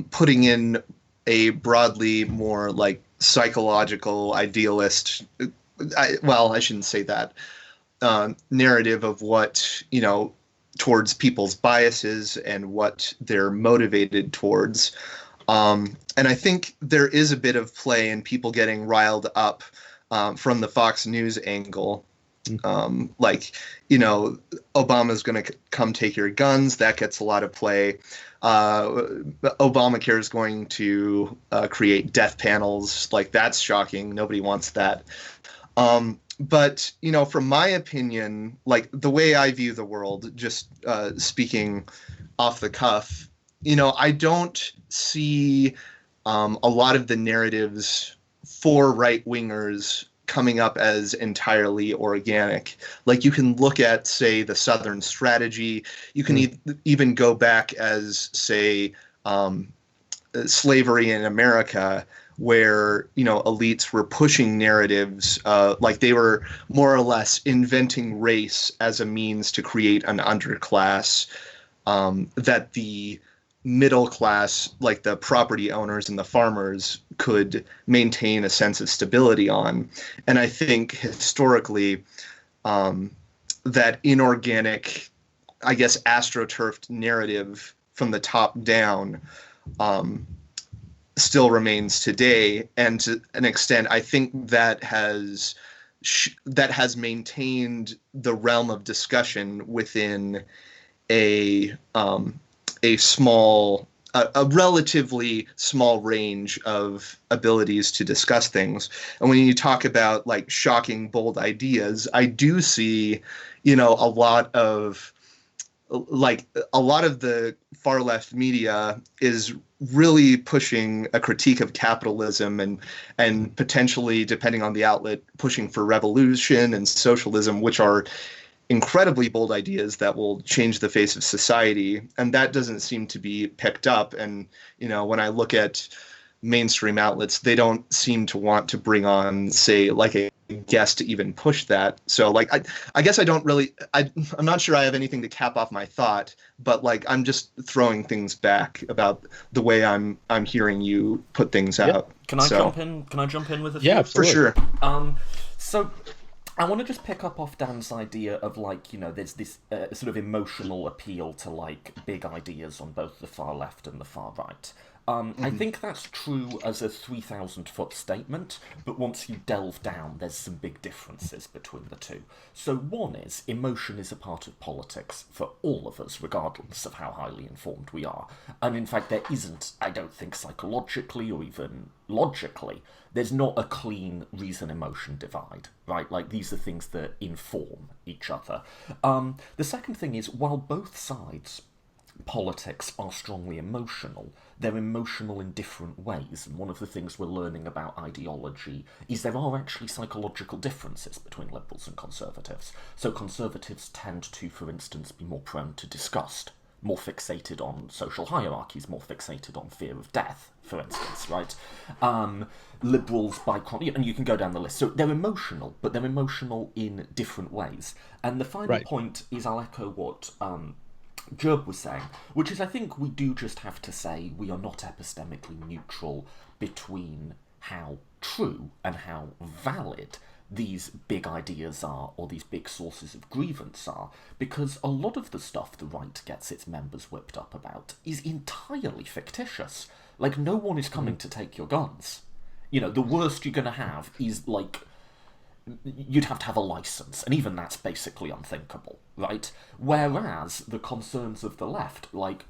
putting in a broadly more like psychological idealist, I shouldn't say that, narrative of what, towards people's biases and what they're motivated towards. And I think there is a bit of play in people getting riled up from the Fox News angle. Obama's going to come take your guns. That gets a lot of play. Obamacare is going to create death panels. Like, that's shocking. Nobody wants that. But, from my opinion, like the way I view the world, just speaking off the cuff, I don't see a lot of the narratives for right-wingers coming up as entirely organic. Like, you can look at, say, the Southern Strategy. You can even go back as, say, Slavery in America, where, elites were pushing narratives, like they were more or less inventing race as a means to create an underclass, that the middle class, like the property owners and the farmers, could maintain a sense of stability on. And I think historically, that inorganic, I guess, astroturfed narrative from the top down still remains today. And to an extent, I think that has maintained the realm of discussion within a relatively small range of abilities to discuss things. And when you talk about like shocking, bold ideas, I do see, a lot of the far left media is really pushing a critique of capitalism and potentially, depending on the outlet, pushing for revolution and socialism, which are incredibly bold ideas that will change the face of society. And that doesn't seem to be picked up. And, when I look at mainstream outlets, they don't seem to want to bring on, say, like a guess, to even push that. So like I guess I'm not sure I have anything to cap off my thought, but like I'm just throwing things back about the way I'm hearing you put things out. Can I jump in? Can I jump in with a few? Yeah, for sure. So I want to just pick up off Dan's idea of like, there's this sort of emotional appeal to like big ideas on both the far left and the far right. I think that's true as a 3,000-foot statement, but once you delve down, there's some big differences between the two. So one is, emotion is a part of politics for all of us, regardless of how highly informed we are. And in fact, there isn't, I don't think psychologically or even logically, there's not a clean reason-emotion divide, right? Like, these are things that inform each other. The second thing is, while both sides politics are strongly emotional, they're emotional in different ways, and one of the things we're learning about ideology is there are actually psychological differences between liberals and conservatives. So conservatives tend to, for instance, be more prone to disgust, more fixated on social hierarchies, more fixated on fear of death, for instance, right? Liberals, and you can go down the list. So they're emotional, but they're emotional in different ways. And the final point is, I'll echo what Gerb was saying, which is I think we do just have to say we are not epistemically neutral between how true and how valid these big ideas are, or these big sources of grievance are, because a lot of the stuff the right gets its members whipped up about is entirely fictitious. Like, no one is coming to take your guns. The worst you're going to have is, like, you'd have to have a license, and even that's basically unthinkable, right? Whereas the concerns of the left, like,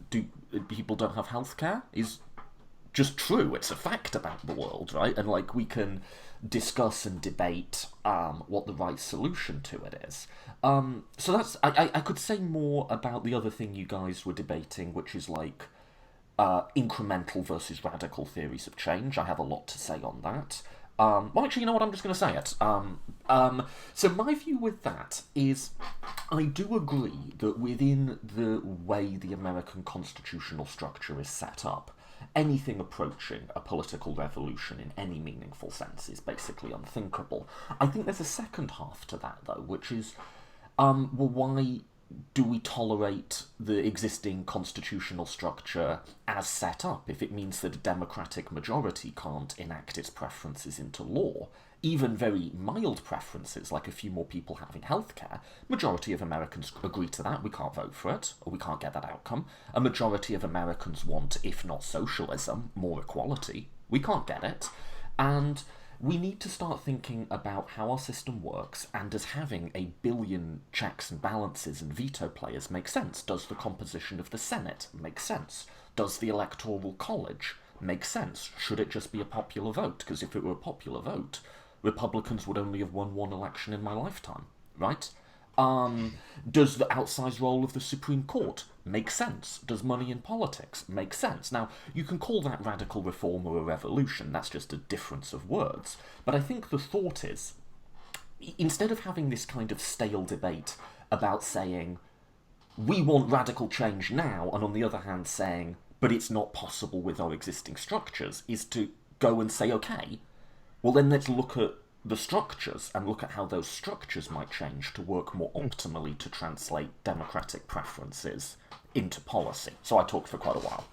people don't have healthcare, is just true. It's a fact about the world, right? And, like, we can discuss and debate what the right solution to it is. So that's... I could say more about the other thing you guys were debating, which is, like, incremental versus radical theories of change. I have a lot to say on that. Well, actually, you know what? I'm just going to say it. So my view with that is, I do agree that within the way the American constitutional structure is set up, anything approaching a political revolution in any meaningful sense is basically unthinkable. I think there's a second half to that, though, which is, well, why do we tolerate the existing constitutional structure as set up if it means that a democratic majority can't enact its preferences into law? Even very mild preferences, like a few more people having healthcare, majority of Americans agree to that. We can't vote for it, or we can't get that outcome. A majority of Americans want, if not socialism, more equality. We can't get it. And we need to start thinking about how our system works, and does having a billion checks and balances and veto players make sense? Does the composition of the Senate make sense? Does the Electoral College make sense? Should it just be a popular vote? Because if it were a popular vote, Republicans would only have won one election in my lifetime, right? Does the outsized role of the Supreme Court make sense? Does money in politics make sense? Now, you can call that radical reform or a revolution, that's just a difference of words. But I think the thought is, instead of having this kind of stale debate about saying, we want radical change now, and on the other hand saying, but it's not possible with our existing structures, is to go and say, okay, well then let's look at the structures and look at how those structures might change to work more optimally to translate democratic preferences into policy. So I talked for quite a while.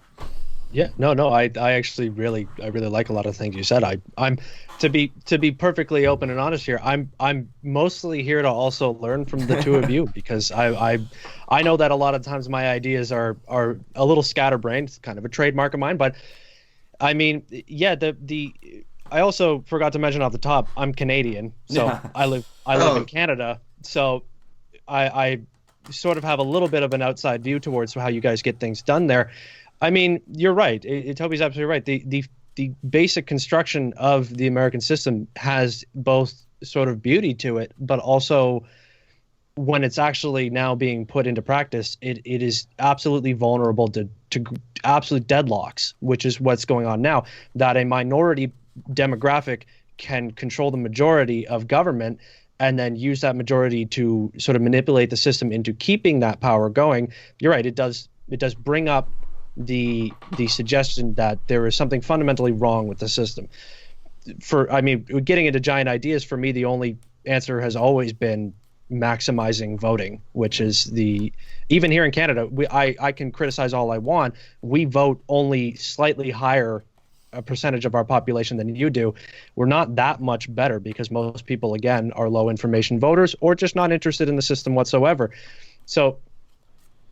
Yeah, no, I actually really like a lot of things you said. I'm to be perfectly open and honest here, I'm mostly here to also learn from the two of you, because I know that a lot of times my ideas are a little scatterbrained. It's kind of a trademark of mine, but I mean, yeah, I also forgot to mention off the top, I'm Canadian, so yeah. I live in Canada, so I sort of have a little bit of an outside view towards how you guys get things done there. I mean, you're right. Toby's absolutely right. The basic construction of the American system has both sort of beauty to it, but also when it's actually now being put into practice, it is absolutely vulnerable to absolute deadlocks, which is what's going on now, that a minority demographic can control the majority of government and then use that majority to sort of manipulate the system into keeping that power going. You're right. It does bring up the suggestion that there is something fundamentally wrong with the system. getting into giant ideas, for me, the only answer has always been maximizing voting, which is even here in Canada, I can criticize all I want. We vote only slightly higher a percentage of our population than you do. We're not that much better because most people, again, are low information voters or just not interested in the system whatsoever. So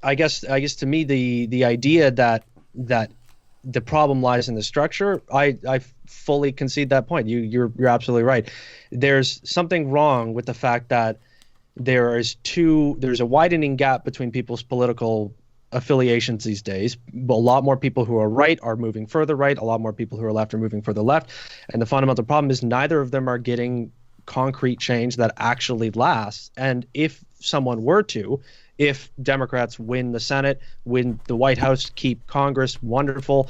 I guess to me, the idea that the problem lies in the structure, I fully concede that point. You're absolutely right. There's something wrong with the fact that there's a widening gap between people's political affiliations these days. A lot more people who are right are moving further right. A lot more people who are left are moving further left. And the fundamental problem is neither of them are getting concrete change that actually lasts. And if Democrats win the Senate, win the White House, keep Congress, wonderful.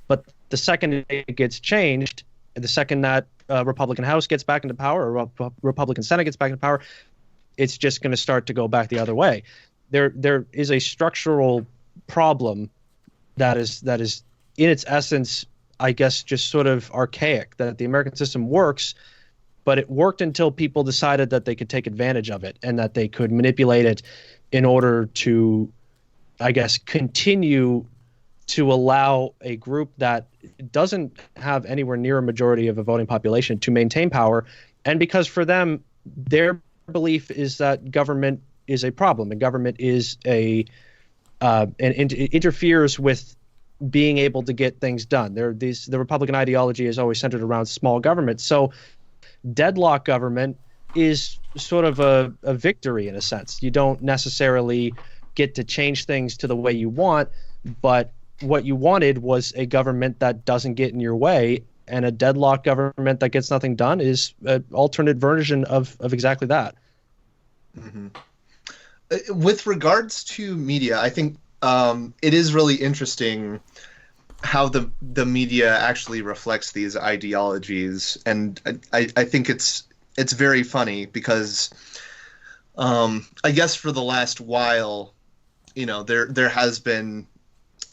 But the second it gets changed, the second that Republican House gets back into power or Republican Senate gets back into power, it's just going to start to go back the other way. There is a structural problem that is in its essence, I guess, just sort of archaic, that the American system works, but it worked until people decided that they could take advantage of it and that they could manipulate it in order to, I guess, continue to allow a group that doesn't have anywhere near a majority of a voting population to maintain power. And because for them, their belief is that government is a problem and government is and interferes with being able to get things done. The Republican ideology is always centered around small government. So deadlock government is sort of a victory in a sense. You don't necessarily get to change things to the way you want, but what you wanted was a government that doesn't get in your way, and a deadlock government that gets nothing done is an alternate version of exactly that. Mm-hmm. With regards to media, I think it is really interesting how the media actually reflects these ideologies, and I think it's very funny because I guess for the last while, there has been,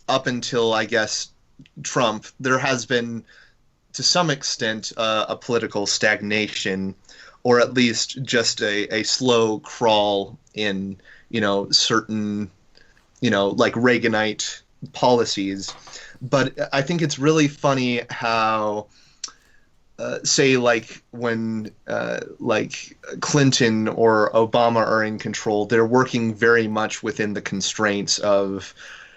up until I guess Trump, there has been to some extent a political stagnation, or at least just a slow crawl in certain like Reaganite policies. But I think it's really funny how say like when like Clinton or Obama are in control, they're working very much within the constraints of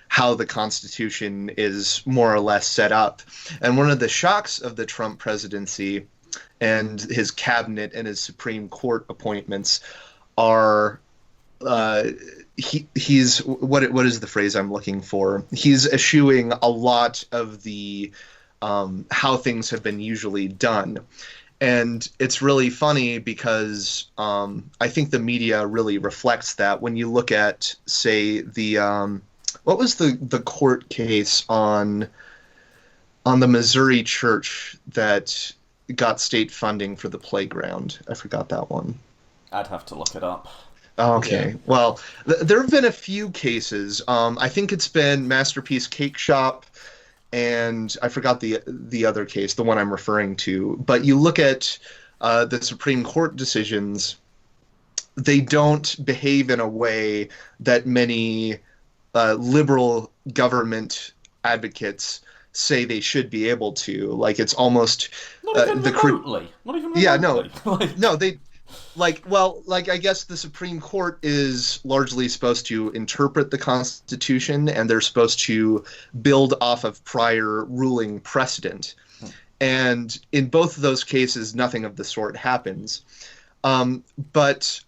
how the Constitution is more or less set up. And one of the shocks of the Trump presidency and his cabinet and his Supreme Court appointments are he's what is the phrase I'm looking for? He's eschewing a lot of the how things have been usually done. And it's really funny because I think the media really reflects that. When you look at, say, the what was the court case on the Missouri church that got state funding for the playground? I forgot that one. I'd have to look it up. Okay. Yeah. Well, there have been a few cases. I think it's been Masterpiece Cake Shop, and I forgot the other case, the one I'm referring to. But you look at the Supreme Court decisions, they don't behave in a way that many liberal government advocates say they should be able to. Like, it's almost not even remotely. Not even remotely. Yeah, no, they. I guess the Supreme Court is largely supposed to interpret the Constitution, and they're supposed to build off of prior ruling precedent. And in both of those cases, nothing of the sort happens. But,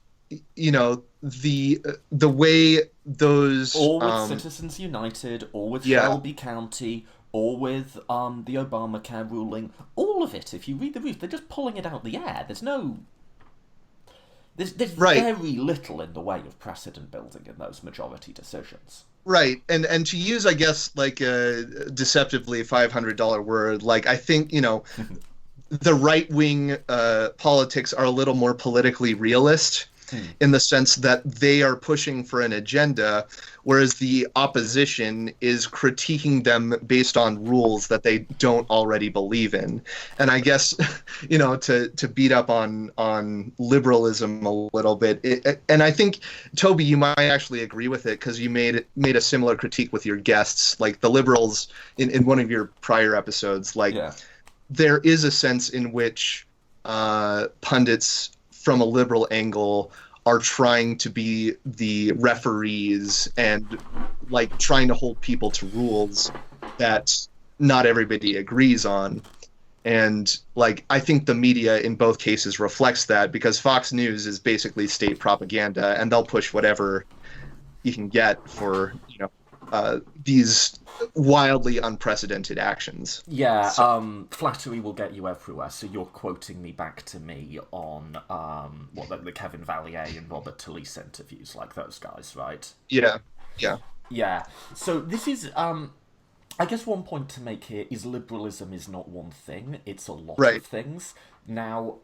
the way those... Or with Citizens United, or with Shelby County, or with the Obamacare ruling, all of it, if you read the brief, they're just pulling it out the air. There's no... There's very little in the way of precedent building in those majority decisions. Right, and to use, I guess, like a deceptively $500 word, like, I think, the right-wing politics are a little more politically realist, in the sense that they are pushing for an agenda, whereas the opposition is critiquing them based on rules that they don't already believe in. And I guess, to beat up on liberalism a little bit, and I think, Toby, you might actually agree with it because you made a similar critique with your guests, like the liberals in one of your prior episodes. Like, there is a sense in which pundits from a liberal angle are trying to be the referees and like trying to hold people to rules that not everybody agrees on. And like, I think the media in both cases reflects that, because Fox News is basically state propaganda, and they'll push whatever you can get for, these wildly unprecedented actions. Yeah, flattery will get you everywhere. So you're quoting me back to me on the Kevin Valier and Robert Talisse interviews, like those guys, right? Yeah. So this is, I guess one point to make here is liberalism is not one thing; it's a lot of things. Now,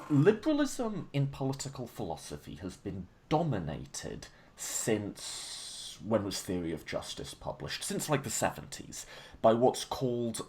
liberalism in political philosophy has been dominated since, when was Theory of Justice published? Since like the 70s, by what's called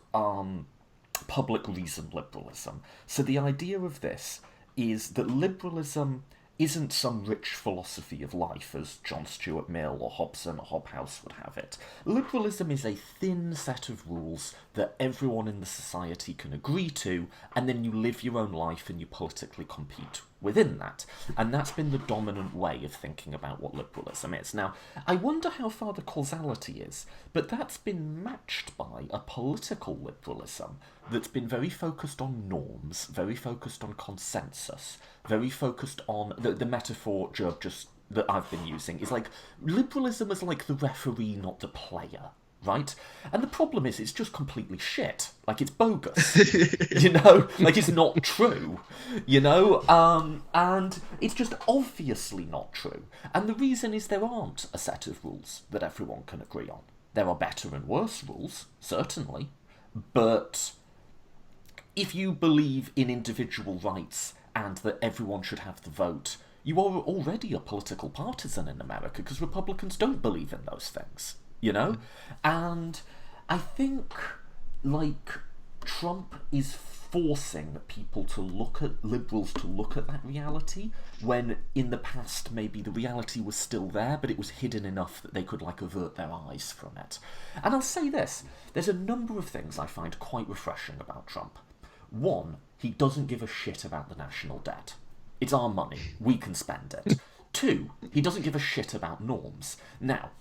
public reason liberalism. So the idea of this is that liberalism isn't some rich philosophy of life, as John Stuart Mill or Hobson or Hobhouse would have it. Liberalism is a thin set of rules that everyone in the society can agree to, and then you live your own life and you politically compete within that. And that's been the dominant way of thinking about what liberalism is. Now, I wonder how far the causality is, but that's been matched by a political liberalism that's been very focused on norms, very focused on consensus, very focused on the metaphor Job just that I've been using is like liberalism is like the referee, not the player. Right? And the problem is it's just completely shit. Like, it's bogus. Like, it's not true. And it's just obviously not true. And the reason is there aren't a set of rules that everyone can agree on. There are better and worse rules, certainly. But if you believe in individual rights and that everyone should have the vote, you are already a political partisan in America, because Republicans don't believe in those things. And I think, like, Trump is forcing people to liberals to look at that reality, when in the past maybe the reality was still there, but it was hidden enough that they could, like, avert their eyes from it. And I'll say this, there's a number of things I find quite refreshing about Trump. One, he doesn't give a shit about the national debt. It's our money, we can spend it. Two, he doesn't give a shit about norms. Now,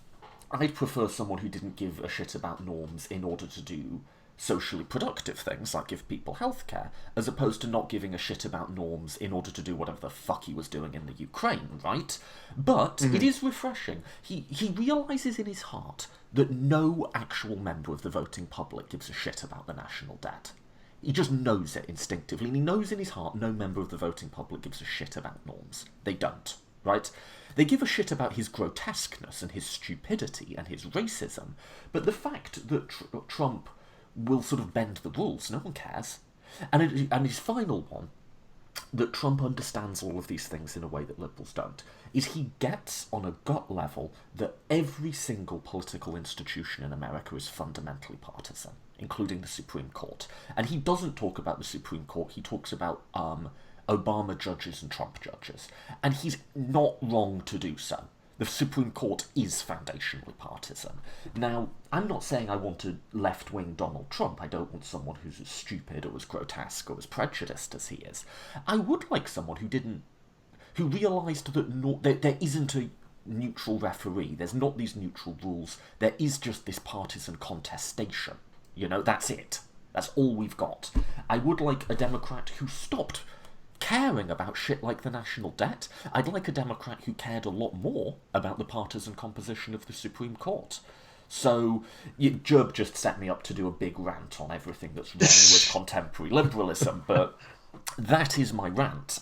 I'd prefer someone who didn't give a shit about norms in order to do socially productive things, like give people healthcare, as opposed to not giving a shit about norms in order to do whatever the fuck he was doing in the Ukraine, right? But it is refreshing. He realises in his heart that no actual member of the voting public gives a shit about the national debt. He just knows it instinctively, and he knows in his heart no member of the voting public gives a shit about norms. They don't, right? They give a shit about his grotesqueness and his stupidity and his racism, but the fact that Trump will sort of bend the rules, no one cares. And his final one, that Trump understands all of these things in a way that liberals don't, is he gets on a gut level that every single political institution in America is fundamentally partisan, including the Supreme Court. And he doesn't talk about the Supreme Court, he talks about Obama judges and Trump judges. And he's not wrong to do so. The Supreme Court is foundationally partisan. Now, I'm not saying I want a left-wing Donald Trump. I don't want someone who's as stupid or as grotesque or as prejudiced as he is. I would like someone who realised that there isn't a neutral referee. There's not these neutral rules. There is just this partisan contestation. That's it. That's all we've got. I would like a Democrat who stopped caring about shit like the national debt. I'd like a Democrat who cared a lot more about the partisan composition of the Supreme Court. So, Jub just set me up to do a big rant on everything that's wrong with contemporary liberalism, but that is my rant.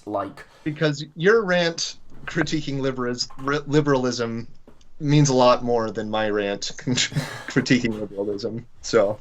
Because your rant critiquing liberalism means a lot more than my rant critiquing liberalism. So,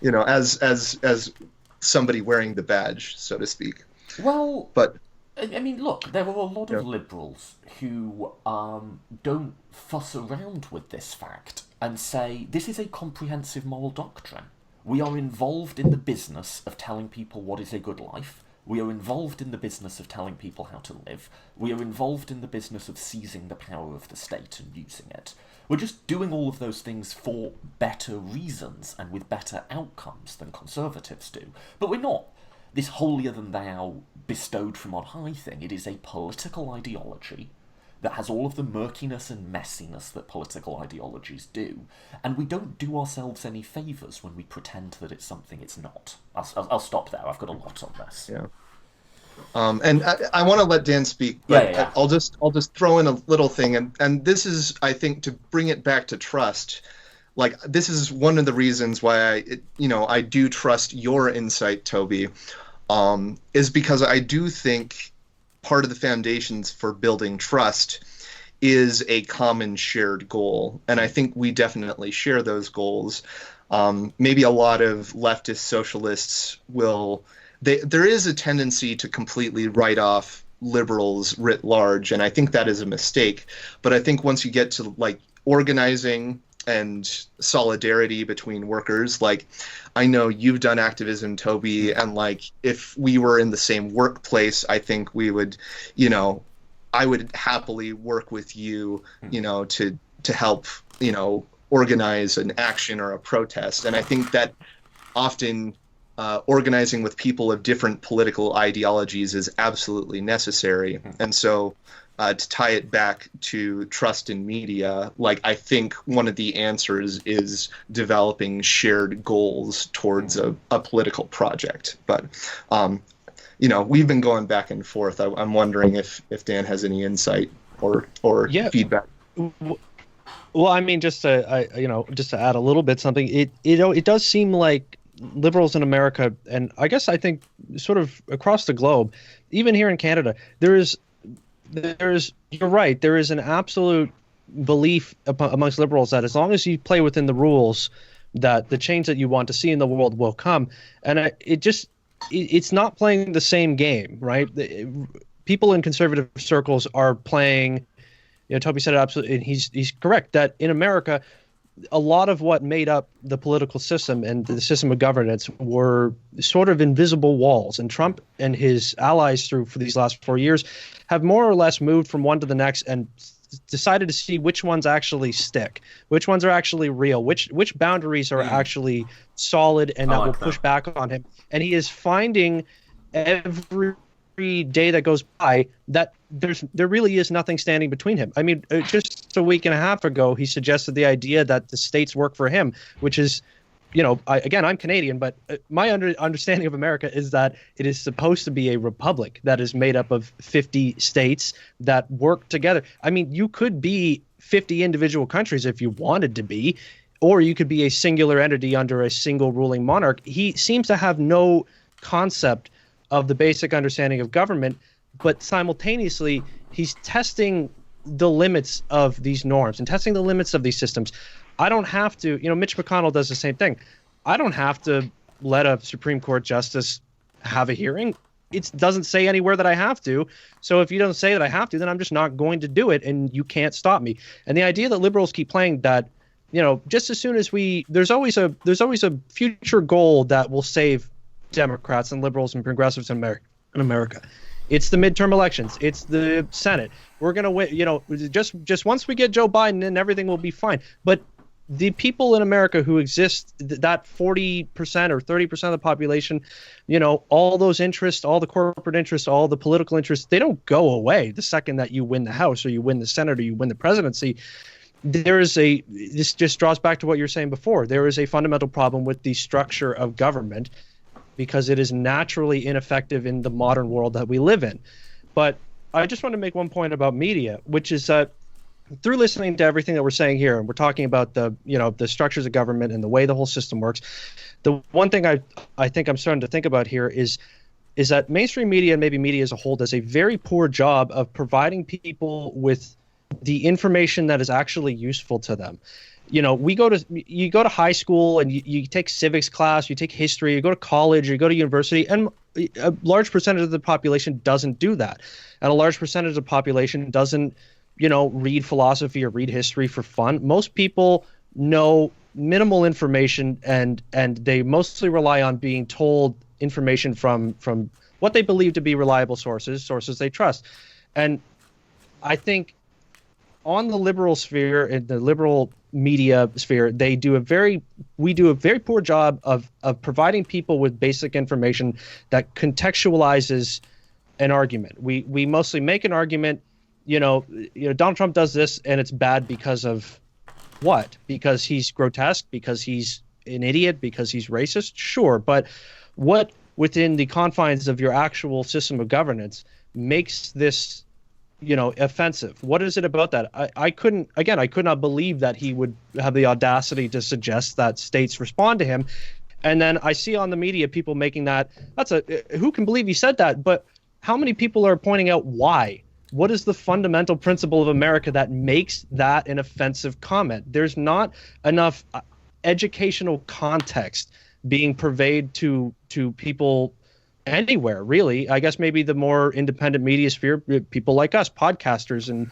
as somebody wearing the badge, so to speak. Well, but I mean, look, there are a lot of liberals who don't fuss around with this fact and say this is a comprehensive moral doctrine. We are involved in the business of telling people what is a good life. We are involved in the business of telling people how to live. We are involved in the business of seizing the power of the state and using it. We're just doing all of those things for better reasons and with better outcomes than conservatives do. But we're not this holier-than-thou, bestowed from on high thing. It is a political ideology that has all of the murkiness and messiness that political ideologies do, and we don't do ourselves any favours when we pretend that it's something it's not. I'll stop there. I've got a lot on this. Yeah. And I want to let Dan speak, but yeah. I'll just throw in a little thing, and this is, I think, to bring it back to trust. Like, this is one of the reasons why I do trust your insight, Toby, is because I do think part of the foundations for building trust is a common shared goal. And I think we definitely share those goals. Maybe a lot of leftist socialists there is a tendency to completely write off liberals writ large. And I think that is a mistake. But I think once you get to like organizing and solidarity between workers, like I know you've done activism, Toby, and like if we were in the same workplace, I think we would, I would happily work with you, to help, organize an action or a protest. And I think that often organizing with people of different political ideologies is absolutely necessary. And so to tie it back to trust in media, like I think one of the answers is developing shared goals towards a political project. But we've been going back and forth. I'm wondering if Dan has any insight or feedback. Well, I mean, just to add a little bit something, it does seem like liberals in America, and I guess I think sort of across the globe, even here in Canada, there's you're right, there is an absolute belief amongst liberals that as long as you play within the rules, that the change that you want to see in the world will come. And it's not playing the same game, right? People in conservative circles are playing, Toby said it absolutely, and he's correct, that in America, a lot of what made up the political system and the system of governance were sort of invisible walls. And Trump and his allies for these last 4 years have more or less moved from one to the next and decided to see which ones actually stick, which ones are actually real, which boundaries are actually solid and that will push back on him. And he is finding every day that goes by that there really is nothing standing between him. I mean, just a week and a half ago, he suggested the idea that the states work for him, which is, I'm Canadian, but my understanding of America is that it is supposed to be a republic that is made up of 50 states that work together. I mean, you could be 50 individual countries if you wanted to be, or you could be a singular entity under a single ruling monarch. He seems to have no concept of the basic understanding of government, but simultaneously he's testing the limits of these norms and testing the limits of these systems. I don't have to, Mitch McConnell does the same thing. I don't have to let a Supreme Court justice have a hearing. It doesn't say anywhere that I have to. So if you don't say that I have to, then I'm just not going to do it, and you can't stop me. And the idea that liberals keep playing that, just as soon as there's always a future goal that will save Democrats and liberals and progressives in America. It's the midterm elections. It's the Senate. We're going to win, just once we get Joe Biden, then everything will be fine. But the people in America who exist, that 40% or 30% of the population, all those interests, all the corporate interests, all the political interests, they don't go away the second that you win the House or you win the Senate or you win the presidency. This just draws back to what you were saying before. There is a fundamental problem with the structure of government, because it is naturally ineffective in the modern world that we live in. But I just want to make one point about media, which is that through listening to everything that we're saying here, and we're talking about the structures of government and the way the whole system works, the one thing I think I'm starting to think about here is that mainstream media and maybe media as a whole does a very poor job of providing people with the information that is actually useful to them. You go to high school and you take civics class, you take history, you go to college, you go to university, and a large percentage of the population doesn't do that, and a large percentage of the population doesn't, read philosophy or read history for fun. Most people know minimal information, and they mostly rely on being told information from what they believe to be reliable sources they trust. And I think on the liberal sphere, in the liberal media sphere, we do a very poor job of providing people with basic information that contextualizes an argument. We mostly make an argument, Donald Trump does this and it's bad because of what? Because he's grotesque, because he's an idiot, because he's racist? Sure, but what within the confines of your actual system of governance makes this offensive? What is it about that? I could not believe that he would have the audacity to suggest that states respond to him. And then I see on the media people making who can believe he said that? But how many people are pointing out why? What is the fundamental principle of America that makes that an offensive comment? There's not enough educational context being purveyed to people anywhere, really. I guess maybe the more independent media sphere, people like us, podcasters, and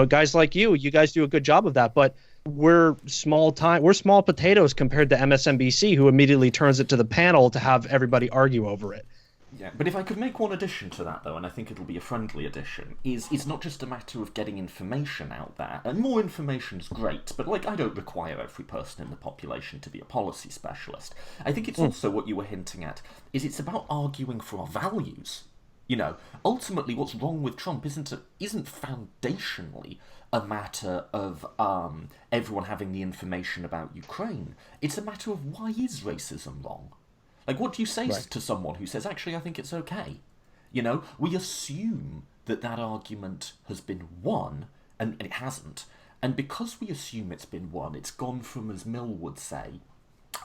guys like you guys do a good job of that. But we're small potatoes compared to MSNBC, who immediately turns it to the panel to have everybody argue over it. Yeah, but if I could make one addition to that, though, and I think it'll be a friendly addition, is it's not just a matter of getting information out there, and more information's great, but, I don't require every person in the population to be a policy specialist. I think it's also what you were hinting at, is it's about arguing for our values. Ultimately what's wrong with Trump isn't foundationally a matter of everyone having the information about Ukraine. It's a matter of why is racism wrong? What do you say to someone who says, actually, I think it's okay? We assume that argument has been won, and it hasn't. And because we assume it's been won, it's gone from, as Mill would say,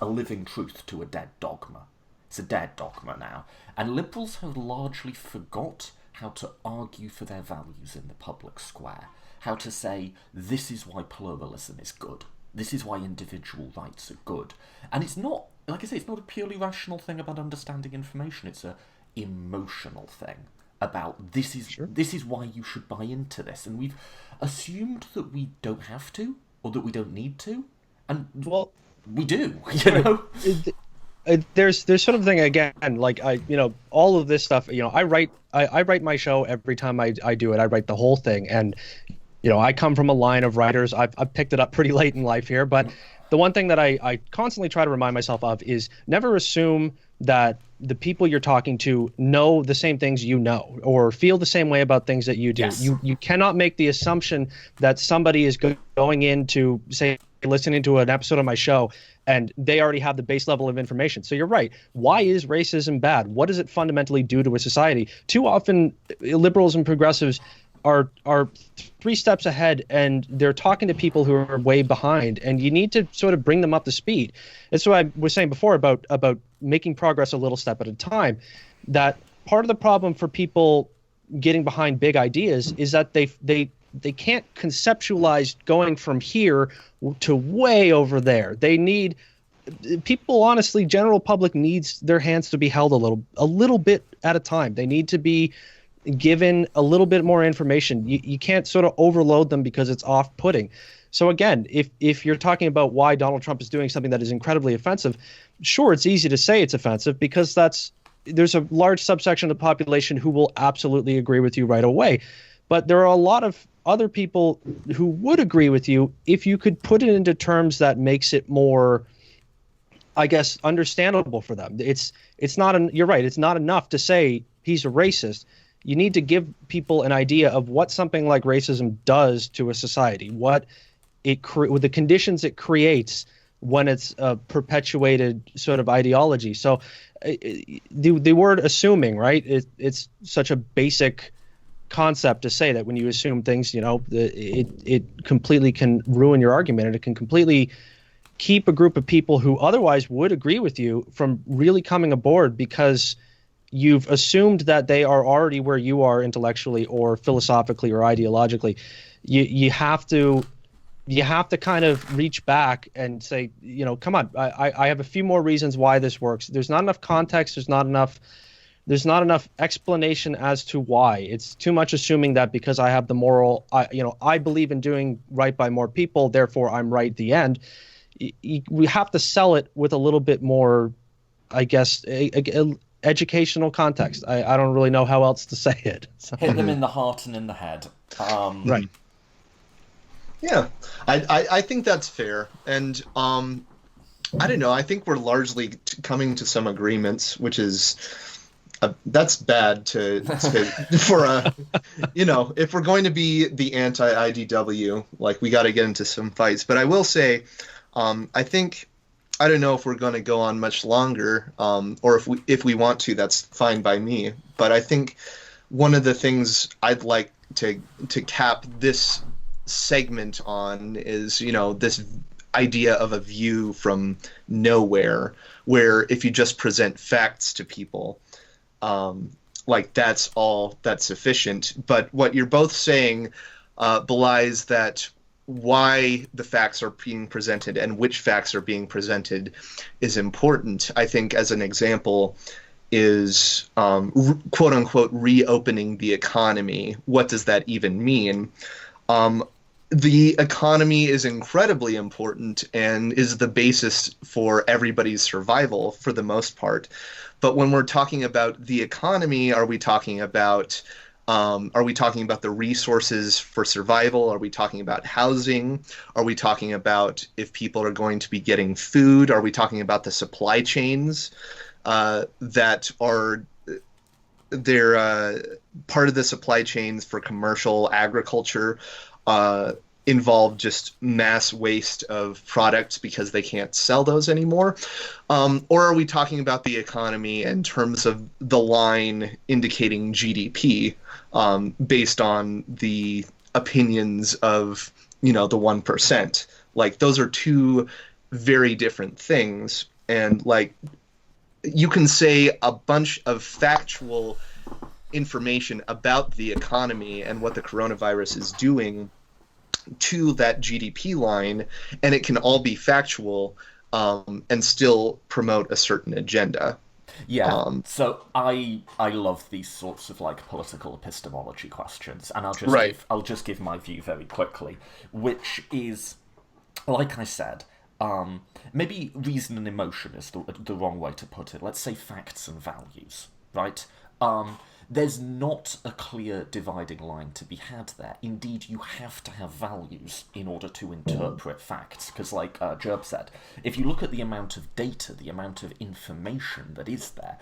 a living truth to a dead dogma. It's a dead dogma now. And liberals have largely forgot how to argue for their values in the public square. How to say, this is why pluralism is good. This is why individual rights are good. And it's not, like I say, it's not a purely rational thing about understanding information. It's a emotional thing about this is why you should buy into this. And we've assumed that we don't have to, or that we don't need to. And, we do, There's sort of thing, again, all of this stuff, I write my show every time I do it. I write the whole thing. And, I come from a line of writers. I've picked it up pretty late in life here, but the one thing that I constantly try to remind myself of is never assume that the people you're talking to know the same things you know, or feel the same way about things that you do. Yes. You cannot make the assumption that somebody is going into, say, listening to an episode of my show and they already have the base level of information. So you're right. Why is racism bad? What does it fundamentally do to a society? Too often, liberals and progressives are 3 steps ahead, and they're talking to people who are way behind, and you need to sort of bring them up to speed. That's what I was saying before about making progress a little step at a time. That part of the problem for people getting behind big ideas is that they can't conceptualize going from here to way over there. They need people, honestly, general public needs their hands to be held a little bit at a time. They need to be given a little bit more information. You can't sort of overload them because it's off-putting. So again, if you're talking about why Donald Trump is doing something that is incredibly offensive, sure, it's easy to say it's offensive because there's a large subsection of the population who will absolutely agree with you right away. But there are a lot of other people who would agree with you if you could put it into terms that makes it more, I guess, understandable for them. You're right. It's not enough to say he's a racist. You need to give people an idea of what something like racism does to a society, what the conditions it creates when it's a perpetuated sort of ideology. So the word assuming, right? It's such a basic concept to say that when you assume things, it completely can ruin your argument, and it can completely keep a group of people who otherwise would agree with you from really coming aboard because you've assumed that they are already where you are intellectually or philosophically or ideologically. You have to you have to kind of reach back and say, come on, I have a few more reasons why this works. There's not enough context. There's not enough explanation as to why. It's too much assuming that because I have the moral, I believe in doing right by more people, therefore I'm right at the end. We have to sell it with a little bit more, I guess, educational context. I don't really know how else to say it. So. Hit them in the heart and in the head. Right. Yeah, I think that's fair. And I don't know. I think we're largely coming to some agreements, which is that's bad for a if we're going to be the anti-IDW, like we got to get into some fights. But I will say, I think I don't know if we're going to go on much longer, or if we want to, that's fine by me. But I think one of the things I'd like to cap this segment on is this idea of a view from nowhere, where if you just present facts to people, like that's all that's sufficient. But what you're both saying belies that why the facts are being presented and which facts are being presented is important. I think as an example is quote unquote reopening the economy. What does that even mean? The economy is incredibly important and is the basis for everybody's survival for the most part. But when we're talking about the economy, are we talking about the resources for survival? Are we talking about housing? Are we talking about if people are going to be getting food? Are we talking about the supply chains that are they're part of the supply chains for commercial agriculture? Involve just mass waste of products because they can't sell those anymore? Or are we talking about the economy in terms of the line indicating GDP based on the opinions of, the 1%? Like, those are two very different things. And, like, you can say a bunch of factual information about the economy and what the coronavirus is doing to that GDP line, and it can all be factual and still promote a certain agenda. Yeah, so I love these sorts of like political epistemology questions, and I'll just give my view very quickly, which is, like I said, maybe reason and emotion is the wrong way to put it. Let's say facts and values, right? There's not a clear dividing line to be had there. Indeed, you have to have values in order to interpret facts. Because, like Jerb said, if you look at the amount of data, the amount of information that is there,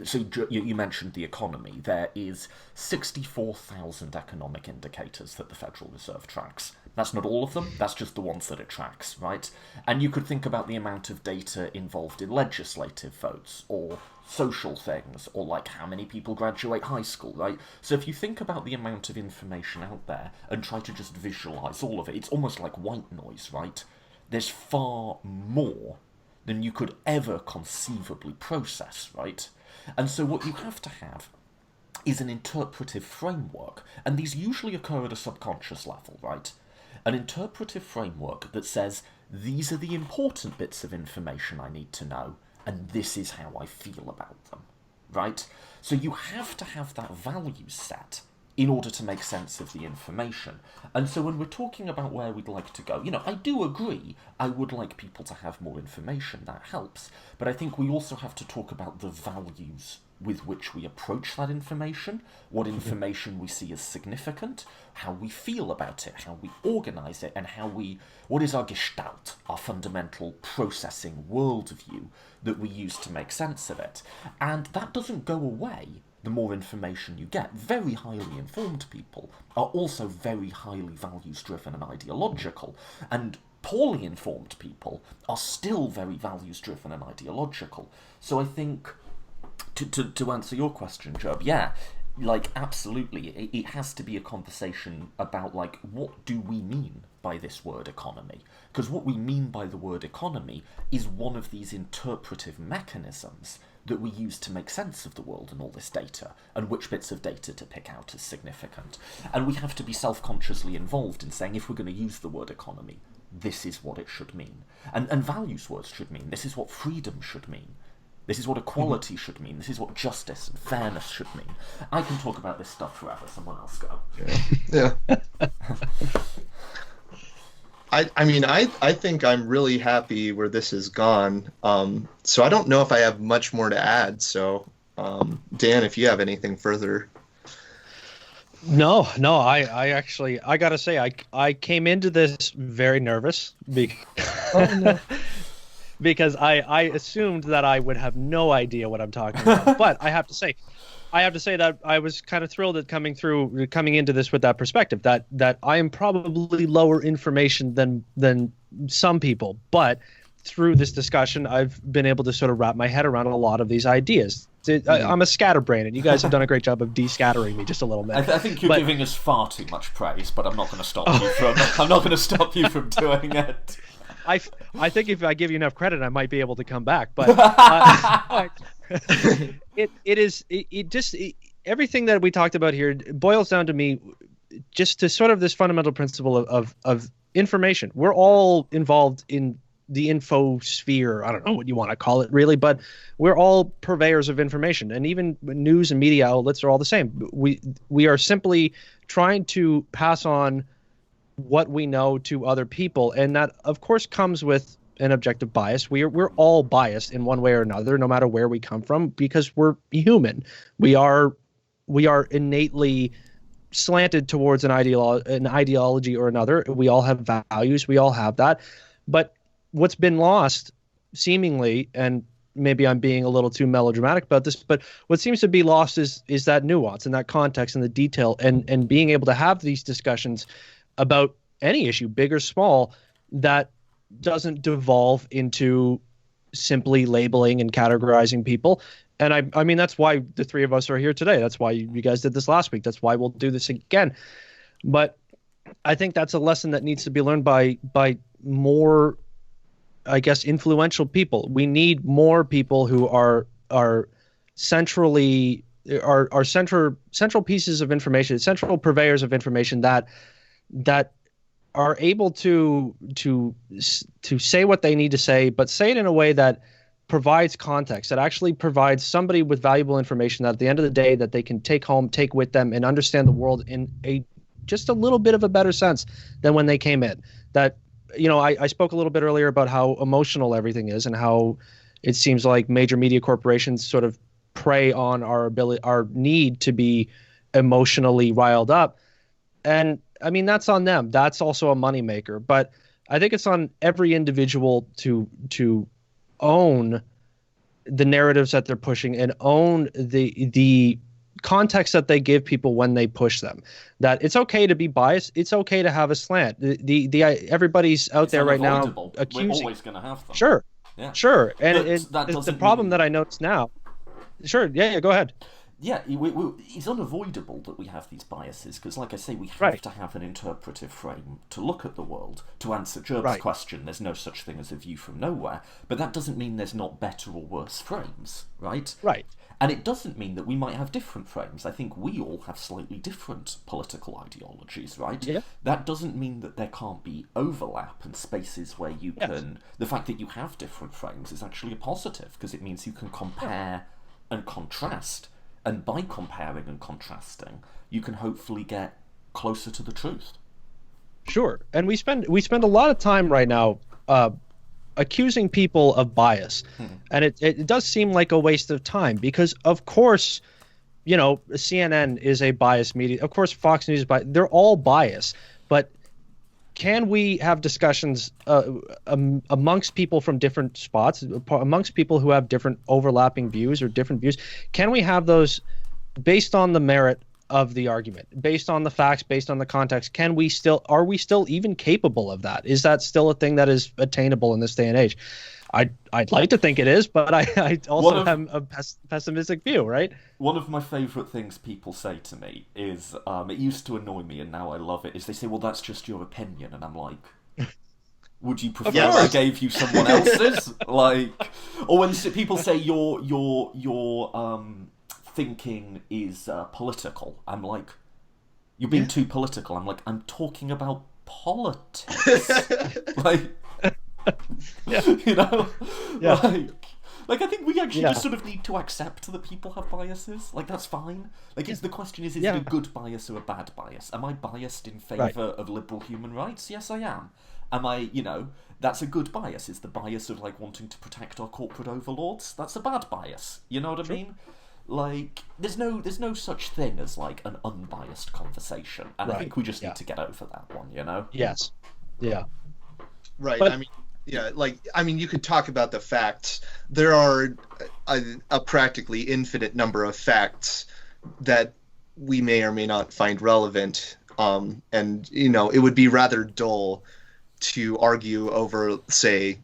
so you mentioned the economy, there is 64,000 economic indicators that the Federal Reserve tracks. That's not all of them, that's just the ones that it tracks, right? And you could think about the amount of data involved in legislative votes, or social things, or like how many people graduate high school, right? So if you think about the amount of information out there and try to just visualize all of it, it's almost like white noise, right? There's far more than you could ever conceivably process, right? And so what you have to have is an interpretive framework, and these usually occur at a subconscious level, right? An interpretive framework that says, these are the important bits of information I need to know, and this is how I feel about them, right? So you have to have that value set in order to make sense of the information. And so when we're talking about where we'd like to go, I do agree, I would like people to have more information, that helps, but I think we also have to talk about the values with which we approach that information, what information we see as significant, how we feel about it, how we organise it, and what is our gestalt, our fundamental processing worldview that we use to make sense of it. And that doesn't go away the more information you get. Very highly informed people are also very highly values-driven and ideological, and poorly informed people are still very values-driven and ideological. So I think, to answer your question, Job, yeah, like, absolutely, it has to be a conversation about, like, what do we mean by this word economy? Because what we mean by the word economy is one of these interpretive mechanisms that we use to make sense of the world and all this data, and which bits of data to pick out as significant. And we have to be self-consciously involved in saying, if we're going to use the word economy, this is what it should mean. And values words should mean, this is what freedom should mean. This is what equality should mean. This is what justice and fairness should mean. I can talk about this stuff forever. Someone else go. Yeah. I think I'm really happy where this has gone. So I don't know if I have much more to add. So, Dan, if you have anything further. No, I actually, I gotta say, I came into this very nervous because I assumed that I would have no idea what I'm talking about. But I have to say that I was kind of thrilled at coming into this with that perspective, that I am probably lower information than some people, but through this discussion, I've been able to sort of wrap my head around a lot of these ideas. I'm a scatterbrain, and you guys have done a great job of de-scattering me just a little bit. I think you're giving us far too much praise, but I'm not going to stop you from. I'm not going to stop you from doing it. I think if I give you enough credit, I might be able to come back. But everything that we talked about here boils down to me just to sort of this fundamental principle of information. We're all involved in the infosphere. I don't know what you want to call it really, but we're all purveyors of information, and even news and media outlets are all the same. We are simply trying to pass on what we know to other people, and that of course comes with an objective bias. We're all biased in one way or another, no matter where we come from, because we're human. We are innately slanted towards an ideology or another. We all have values. We all have that. But what's been lost, seemingly, and maybe I'm being a little too melodramatic about this, but what seems to be lost is that nuance and that context and the detail, and being able to have these discussions about any issue, big or small, that doesn't devolve into simply labeling and categorizing people. And I mean, that's why the three of us are here today. That's why you guys did this last week. That's why we'll do this again. But I think that's a lesson that needs to be learned by more, I guess, influential people. We need more people who are central pieces of information, central purveyors of information that are able to say what they need to say, but say it in a way that provides context, that actually provides somebody with valuable information that at the end of the day that they can take home, take with them, and understand the world in just a little bit of a better sense than when they came in. That, you know, I spoke a little bit earlier about how emotional everything is, and how it seems like major media corporations sort of prey on our need to be emotionally riled up. And I mean, that's on them. That's also a moneymaker. But I think it's on every individual to own the narratives that they're pushing, and own the context that they give people when they push them. That it's okay to be biased. It's okay to have a slant. Everybody's out there right now accusing. We're always going to have them. Sure. Yeah. Sure. And the problem mean... that I notice now. Sure. Yeah. Go ahead. Yeah, it's unavoidable that we have these biases, because, like I say, we have to have an interpretive frame to look at the world. To answer Gerb's question, there's no such thing as a view from nowhere, but that doesn't mean there's not better or worse frames, right? Right. And it doesn't mean that we might have different frames. I think we all have slightly different political ideologies, right? Yeah. That doesn't mean that there can't be overlap and spaces where you can... The fact that you have different frames is actually a positive, because it means you can compare and contrast. And by comparing and contrasting, you can hopefully get closer to the truth. Sure. And we spend a lot of time right now accusing people of bias. And it does seem like a waste of time, because, of course, you know, CNN is a biased media. Of course, Fox News is biased. They're all biased. But can we have discussions amongst people from different spots, amongst people who have different overlapping views or different views? Can we have those based on the merit of the argument, based on the facts, based on the context? Are we still even capable of that? Is that still a thing that is attainable in this day and age? I'd like to think it is, but I also have a pessimistic view, right? One of my favourite things people say to me is, it used to annoy me and now I love it, is they say, well, that's just your opinion. And I'm like, Would you prefer I gave you someone else's? Like, or when people say your thinking is political, I'm like, you're being too political. I'm like, I'm talking about politics. Like, you know, like I think we actually just sort of need to accept that people have biases. Like, that's fine. Like, the question is it a good bias or a bad bias? Am I biased in favour of liberal human rights? Yes, I am. Am I, that's a good bias. Is the bias of, like, wanting to protect our corporate overlords? That's a bad bias. You know what I mean? Like, there's no such thing as, like, an unbiased conversation. And I think we just need to get over that one, you know? Yes. Yeah. Right. But, you could talk about the facts. There are a practically infinite number of facts that we may or may not find relevant. And, it would be rather dull to argue over, say,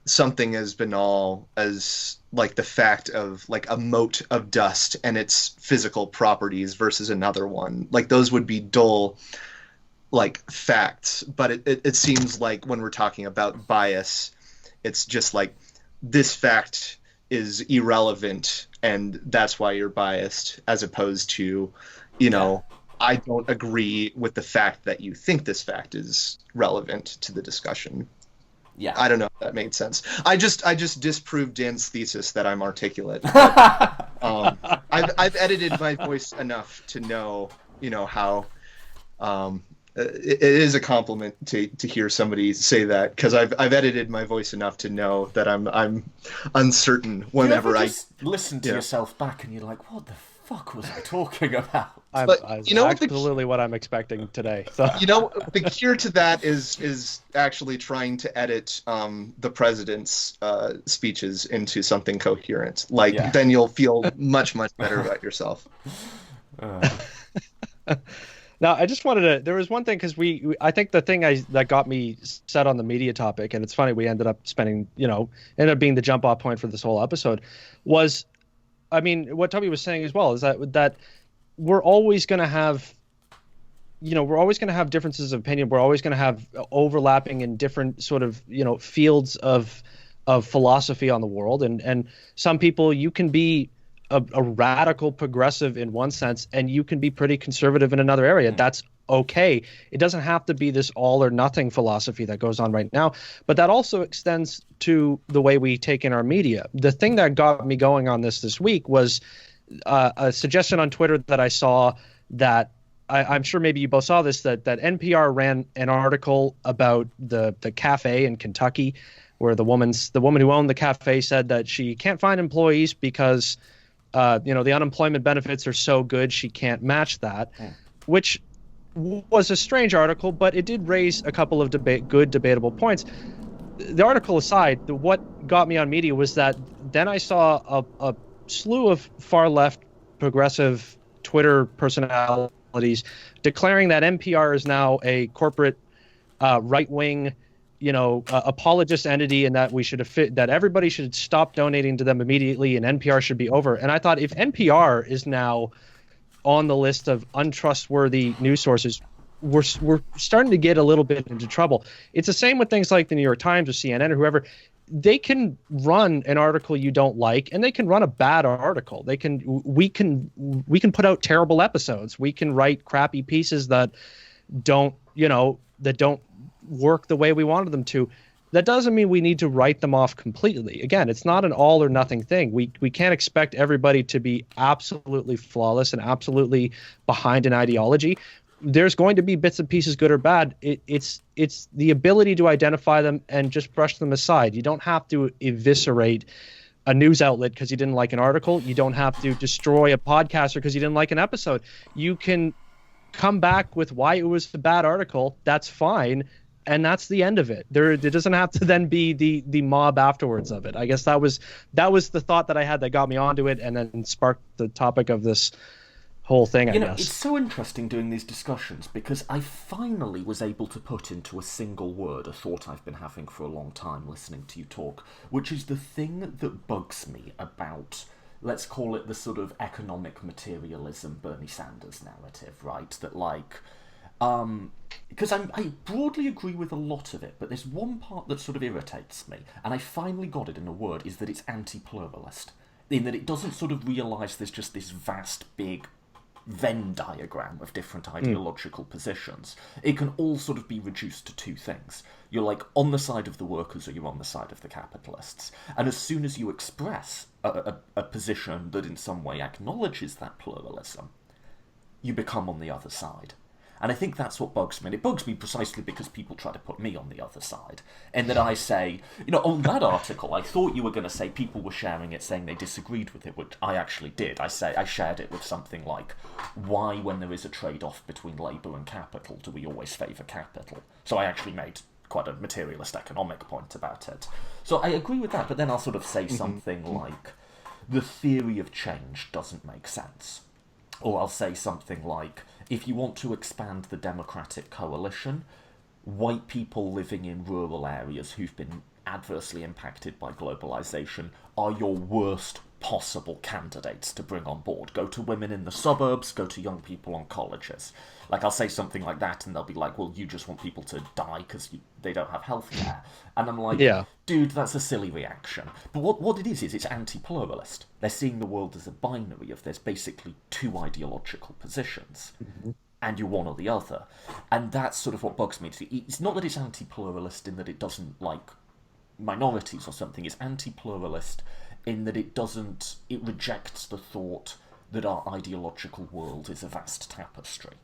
something as banal as, like, the fact of, like, a mote of dust and its physical properties versus another one. Like, those would be dull, like, facts. But it seems like when we're talking about bias, it's just like, this fact is irrelevant and that's why you're biased, as opposed to, I don't agree with the fact that you think this fact is relevant to the discussion. Yeah. I don't know if that made sense. I just disproved Dan's thesis that I'm articulate. But, I've edited my voice enough to know, how it is a compliment to hear somebody say that, because I've edited my voice enough to know that I'm uncertain whenever I listen to yourself back and you're like, what the fuck was I talking about? Absolutely what I'm expecting today. So the cure to that is actually trying to edit the president's speeches into something coherent. Then you'll feel much better about yourself. Now, I just wanted to. There was one thing, because I think the thing that got me set on the media topic, and it's funny we ended up spending, ended up being the jump off point for this whole episode, was, what Toby was saying as well, is that we're always going to have, differences of opinion. We're always going to have overlapping in different sort of, fields of philosophy on the world. And some people, you can be a radical progressive in one sense, and you can be pretty conservative in another area. That's okay. It doesn't have to be this all or nothing philosophy that goes on right now, but that also extends to the way we take in our media. The thing that got me going on this week was a suggestion on Twitter that I saw that I'm sure maybe you both saw this, that NPR ran an article about the cafe in Kentucky, where the woman who owned the cafe said that she can't find employees because the unemployment benefits are so good she can't match that, which was a strange article, but it did raise a couple of good debatable points. The article aside, what got me on media was that then I saw a slew of far left progressive Twitter personalities declaring that NPR is now a corporate right wing apologist entity, and that that everybody should stop donating to them immediately, and NPR should be over. And I thought, if NPR is now on the list of untrustworthy news sources, we're starting to get a little bit into trouble. It's the same with things like the New York Times or CNN or whoever. They can run an article you don't like, and they can run a bad article. We can put out terrible episodes. We can write crappy pieces that don't work the way we wanted them to. That doesn't mean we need to write them off completely. Again, it's not an all or nothing thing. We can't expect everybody to be absolutely flawless and absolutely behind an ideology. There's going to be bits and pieces, good or bad. It's the ability to identify them and just brush them aside. You don't have to eviscerate a news outlet because you didn't like an article. You don't have to destroy a podcaster because you didn't like an episode. You can come back with why it was a bad article. That's fine. And that's the end of it. There doesn't have to then be the mob afterwards of it. I guess that was the thought that I had that got me onto it, and then sparked the topic of this whole thing, I guess. It's so interesting doing these discussions, because I finally was able to put into a single word a thought I've been having for a long time listening to you talk, which is the thing that bugs me about, let's call it the sort of economic materialism Bernie Sanders narrative, right? That, like, Because I broadly agree with a lot of it, but there's one part that sort of irritates me, and I finally got it in a word, is that it's anti-pluralist. In that it doesn't sort of realise there's just this vast, big Venn diagram of different ideological positions. It can all sort of be reduced to two things. You're like on the side of the workers or you're on the side of the capitalists. And as soon as you express a position that in some way acknowledges that pluralism, you become on the other side. And I think that's what bugs me. And it bugs me precisely because people try to put me on the other side. And that I say, on that article, I thought you were going to say people were sharing it saying they disagreed with it, which I actually did. I shared it with something like, why, when there is a trade-off between labour and capital, do we always favour capital? So I actually made quite a materialist economic point about it. So I agree with that, but then I'll sort of say something like, the theory of change doesn't make sense. Or I'll say something like, if you want to expand the democratic coalition, white people living in rural areas who've been adversely impacted by globalization are your worst possible candidates to bring on board. Go to women in the suburbs, go to young people on colleges. Like, I'll say something like that, and they'll be like, well, you just want people to die because they don't have healthcare. And I'm like, dude, that's a silly reaction. But what it is it's anti-pluralist. They're seeing the world as a binary of there's basically two ideological positions, and you're one or the other. And that's sort of what bugs me. It's not that it's anti-pluralist in that it doesn't like minorities or something. It's anti-pluralist in that it rejects the thought that our ideological world is a vast tapestry.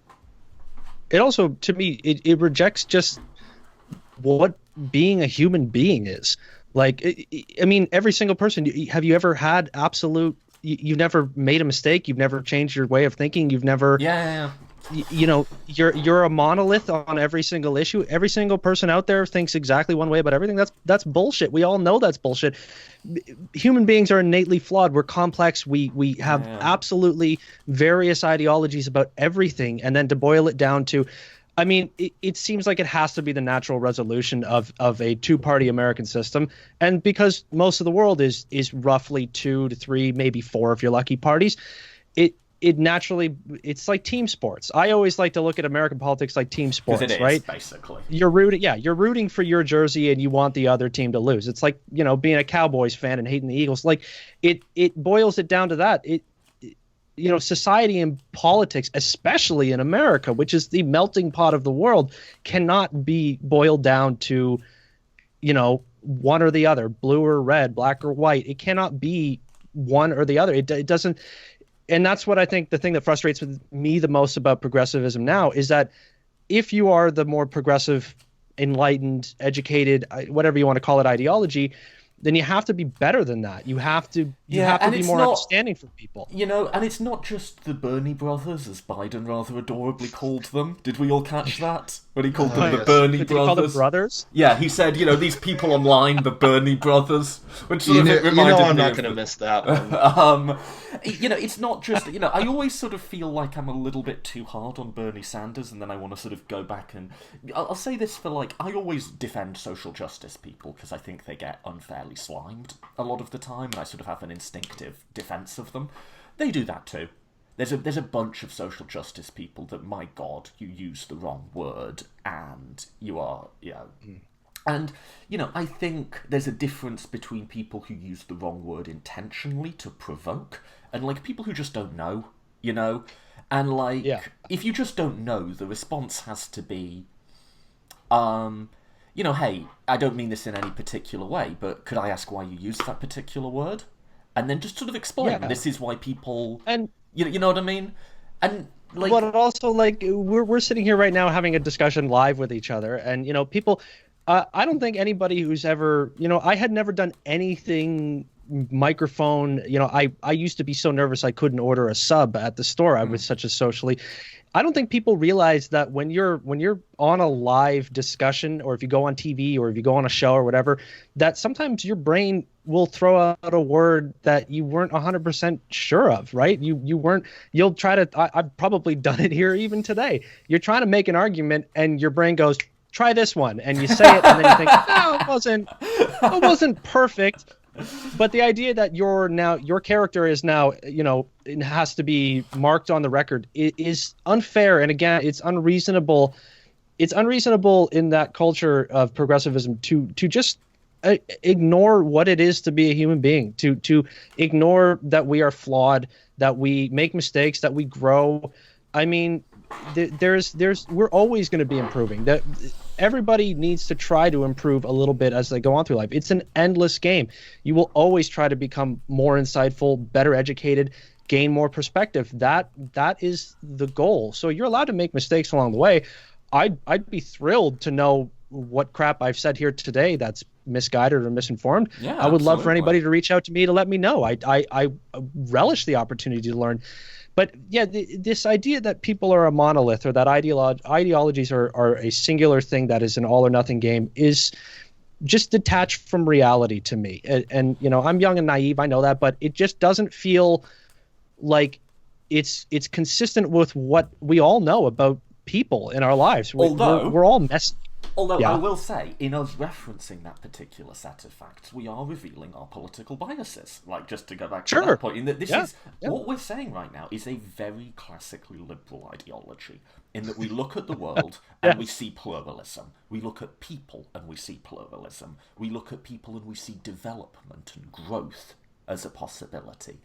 It also, to me, it rejects just what being a human being is. Like, I mean, every single person, have you ever had absolute, you've never made a mistake, you've never changed your way of thinking, you've never... You're a monolith on every single issue. Every single person out there thinks exactly one way about everything. That's bullshit. We all know that's bullshit. Human beings are innately flawed. We're complex. We have absolutely various ideologies about everything. And then to boil it down to, I mean, it seems like it has to be the natural resolution of a two-party American system. And because most of the world is roughly 2 to 3, maybe 4 if you're lucky parties, it naturally, it's like team sports. I always like to look at American politics like team sports, right? Basically. You're rooting for your jersey and you want the other team to lose. It's like, being a Cowboys fan and hating the Eagles. Like it boils it down to that. Society and politics, especially in America, which is the melting pot of the world, cannot be boiled down to, one or the other, blue or red, black or white. It cannot be one or the other. It doesn't. And that's what I think the thing that frustrates me the most about progressivism now is that if you are the more progressive, enlightened, educated, whatever you want to call it, ideology, then you have to be better than that. You have to be more understanding for people. And it's not just the Bernie brothers, as Biden rather adorably called them. Did we all catch that? When he called them the Bernie brothers. Did he call them brothers? Yeah, he said, these people online, the Bernie brothers. Which sort of reminded me I'm not going to miss that one. It's not just, I always sort of feel like I'm a little bit too hard on Bernie Sanders, and then I want to sort of go back and... I'll say this for, I always defend social justice people, because I think they get unfairly slimed a lot of the time, and I sort of have an instinctive defense of them. They do that too. There's a bunch of social justice people that, my God, you use the wrong word, and you are, And, I think there's a difference between people who use the wrong word intentionally to provoke, and, people who just don't know, And, if you just don't know, the response has to be, hey, I don't mean this in any particular way, but could I ask why you used that particular word? And then just sort of explain, this is why people... And you know what I mean? And, but also, we're sitting here right now having a discussion live with each other, and, people... I don't think anybody who's ever... I had never done anything microphone... I used to be so nervous I couldn't order a sub at the store. I was such a socially... I don't think people realize that when you're on a live discussion, or if you go on TV, or if you go on a show or whatever, that sometimes your brain will throw out a word that you weren't 100% sure of, right? You'll try to, I've probably done it here even today. You're trying to make an argument and your brain goes, try this one. And you say it and then you think, no, it wasn't perfect. But the idea that your character is now, it has to be marked on the record is unfair. And again, it's unreasonable. It's unreasonable in that culture of progressivism to just ignore what it is to be a human being, to ignore that we are flawed, that we make mistakes, that we grow. I mean, we're always going to be improving. That everybody needs to try to improve a little bit as they go on through life. It's an endless game. You will always try to become more insightful, better educated, gain more perspective. That is the goal. So you're allowed to make mistakes along the way. I'd be thrilled to know what crap I've said here today that's misguided or misinformed. Yeah, I would love for absolutely. anybody to reach out to me to let me know. I relish the opportunity to learn. But yeah, this idea that people are a monolith, or that ideologies are a singular thing that is an all or nothing game, is just detached from reality to me. And I'm young and naive, I know that, but it just doesn't feel like it's consistent with what we all know about people in our lives. We're all messy. Although Yeah. I will say, in us referencing that particular set of facts, we are revealing our political biases. Like, just to go back to Sure. that point, in that Yeah. what we're saying right now is a very classically liberal ideology, in that we look at the world and we see pluralism. We look at people and we see pluralism. We look at people and we see development and growth as a possibility.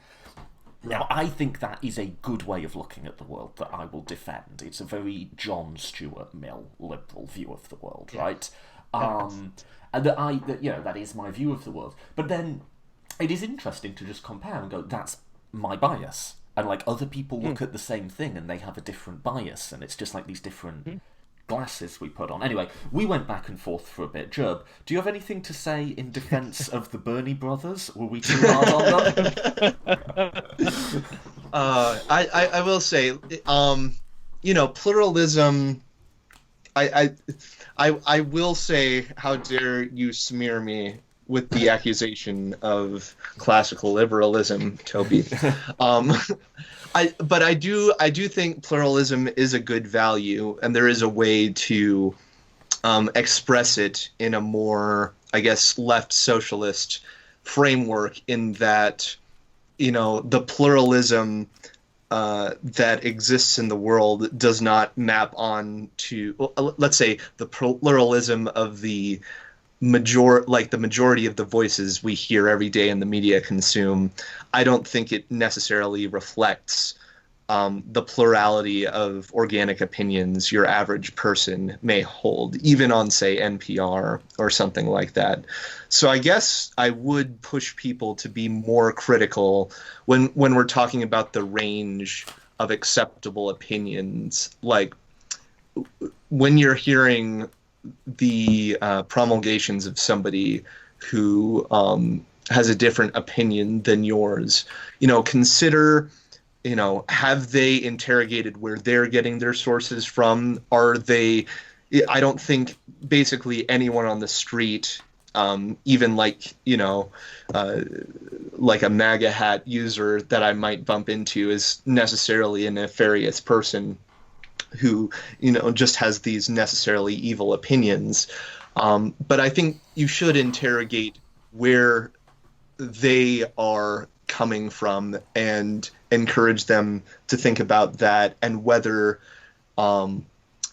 Now, I think that is a good way of looking at the world that I will defend. It's a very John Stuart Mill liberal view of the world, right? And that is my view of the world. But then it is interesting to just compare and go, that's my bias. And like other people look at the same thing and they have a different bias, and it's just like these different glasses we put on. Anyway, we went back and forth for a bit. Jerb, do you have anything to say in defense of the Bernie brothers? Were we too hard on them? I will say, pluralism. I will say, how dare you smear me with the accusation of classical liberalism, Toby. But I do think pluralism is a good value, and there is a way to express it in a more, I guess, left socialist framework, in that, the pluralism that exists in the world does not map on to, let's say, the pluralism of the majority of the voices we hear every day in the media consume. I don't think it necessarily reflects the plurality of organic opinions your average person may hold, even on, say, NPR or something like that. So I guess I would push people to be more critical when we're talking about the range of acceptable opinions. Like, when you're hearing the promulgations of somebody who has a different opinion than yours, consider, have they interrogated where they're getting their sources from? I don't think basically anyone on the street, even like a MAGA hat user that I might bump into, is necessarily a nefarious person who, just has these necessarily evil opinions. But I think you should interrogate where they are coming from and encourage them to think about that, and whether,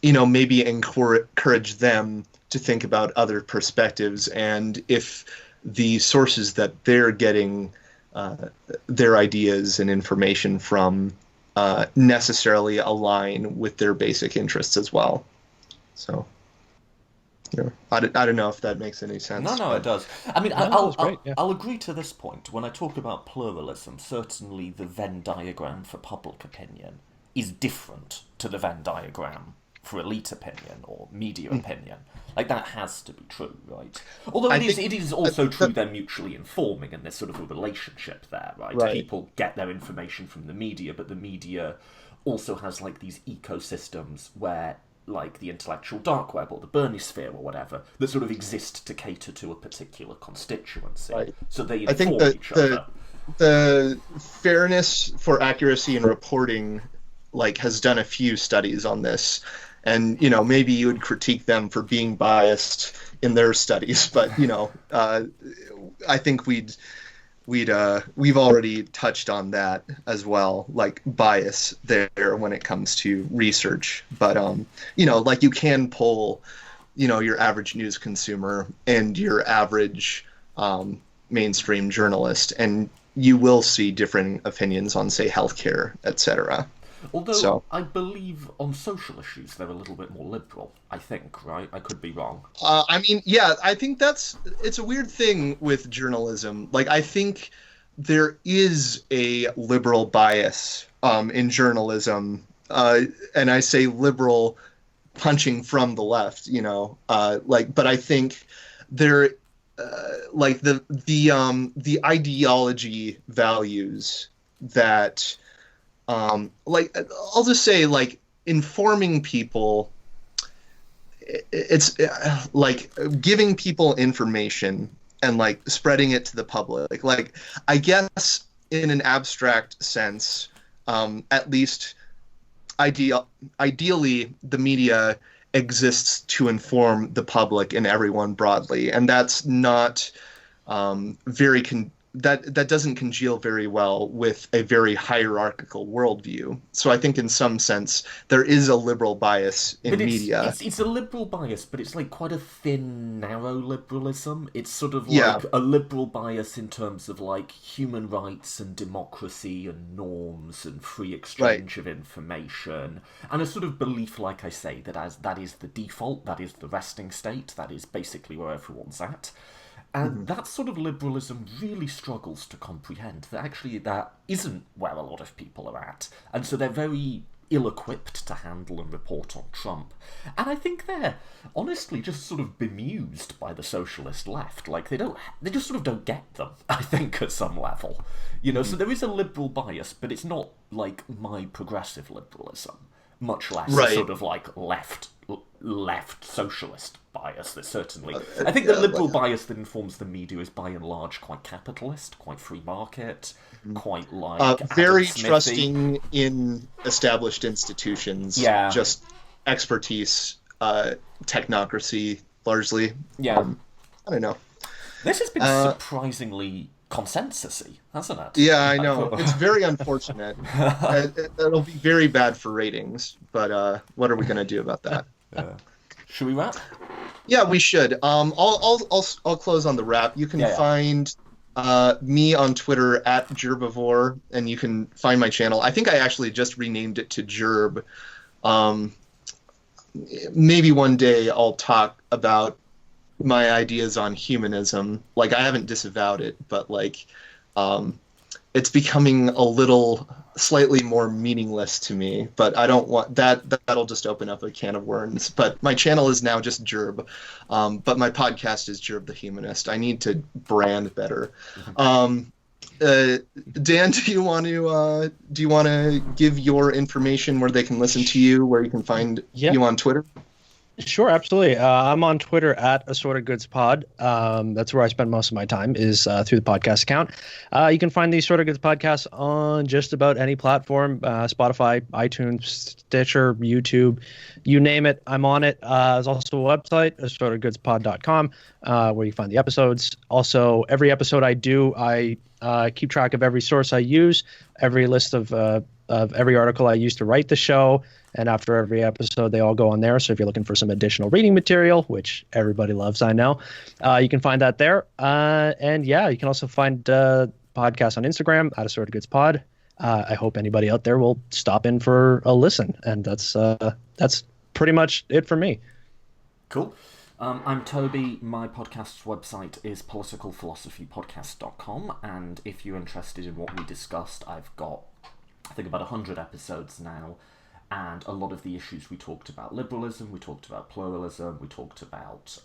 maybe encourage them to think about other perspectives, and if the sources that they're getting their ideas and information from necessarily align with their basic interests as well. So, I don't know if that makes any sense. No, but it does. I mean, great, I'll agree to this point. When I talk about pluralism, certainly the Venn diagram for public opinion is different to the Venn diagram for elite opinion or media opinion. Like, that has to be true, right? Although it is also true they're mutually informing, and there's sort of a relationship there, right? Right. People get their information from the media, but the media also has, like, these ecosystems where, like, the intellectual dark web or the Bernie sphere or whatever, that sort of exist to cater to a particular constituency. Right. So they I think inform each other. the fairness for accuracy in reporting, has done a few studies on this. And, maybe you would critique them for being biased in their studies, but, I think we've already touched on that as well, like bias there when it comes to research. But like you can poll, your average news consumer and your average mainstream journalist, and you will see different opinions on, say, healthcare, etc. Although I believe on social issues they're a little bit more liberal, I think, right? I could be wrong. I mean, yeah, I think it's a weird thing with journalism. Like, I think there is a liberal bias in journalism, and I say liberal punching from the left, but I think there, like the ideology values that, like, I'll just say, like, informing people, it's like giving people information and like spreading it to the public. Like, I guess in an abstract sense, at least ideally the media exists to inform the public and everyone broadly, and that's not that doesn't congeal very well with a very hierarchical worldview. So I think in some sense there is a liberal bias in media. It's a liberal bias, but it's like quite a thin, narrow liberalism. It's sort of Yeah. like a liberal bias in terms of like human rights and democracy and norms and free exchange of information, and a sort of belief, like I say, that is the default, that is the resting state, that is basically where everyone's at. And that sort of liberalism really struggles to comprehend that actually that isn't where a lot of people are at. And so they're very ill-equipped to handle and report on Trump. And I think they're honestly just sort of bemused by the socialist left. Like, they just sort of don't get them, I think, at some level. So there is a liberal bias, but it's not like my progressive liberalism, much less a sort of like left socialist bias. That certainly, I think the liberal bias that informs the media is by and large quite capitalist, quite free market, quite like very Adam Smithy. trusting in established institutions. Yeah. Just expertise, technocracy largely. Yeah. I don't know. This has been surprisingly consensus-y, hasn't it? Yeah, I know. It's very unfortunate. It'll be very bad for ratings, but what are we going to do about that? Should we wrap? Yeah, we should. I'll close on the wrap. You can find me on Twitter at Gerbivore, and you can find my channel. I think I actually just renamed it to Gerb. Maybe one day I'll talk about my ideas on humanism. Like, I haven't disavowed it, but like, it's becoming a little slightly more meaningless to me. But I don't want that. That'll just open up a can of worms. But my channel is now just Gerb, but my podcast is Gerb the Humanist. I need to brand better. Dan, do you want to give your information where they can listen to you, where you can find you on Twitter? Sure, absolutely. I'm on Twitter at AssortedGoodsPod. That's where I spend most of my time, is through the podcast account. You can find the Assorted Goods podcast on just about any platform, Spotify, iTunes, Stitcher, YouTube, you name it, I'm on it. There's also a website, AssortedGoodsPod.com, where you find the episodes. Also, every episode I do, I keep track of every source I use, every list of every article I use to write the show. And after every episode, they all go on there. So if you're looking for some additional reading material, which everybody loves, I know, you can find that there. And yeah, you can also find podcasts on Instagram at Assorted Goods Pod. I hope anybody out there will stop in for a listen. And that's pretty much it for me. Cool. I'm Toby. My podcast's website is politicalphilosophypodcast.com. And if you're interested in what we discussed, I've got, I think, about 100 episodes now. And a lot of the issues we talked about: liberalism, we talked about pluralism, we talked about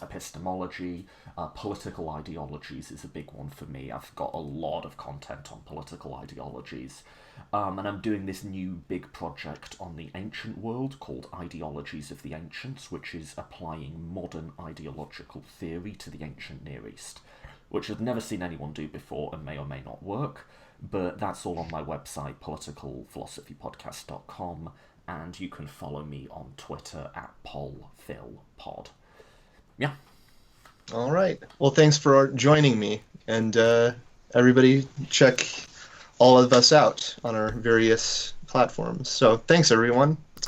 epistemology, political ideologies is a big one for me. I've got a lot of content on political ideologies. And I'm doing this new big project on the ancient world called Ideologies of the Ancients, which is applying modern ideological theory to the ancient Near East, which I've never seen anyone do before and may or may not work. But that's all on my website, politicalphilosophypodcast.com, and you can follow me on Twitter at PolPhilPod. Yeah. All right. Well, thanks for joining me, and everybody check all of us out on our various platforms. So thanks, everyone.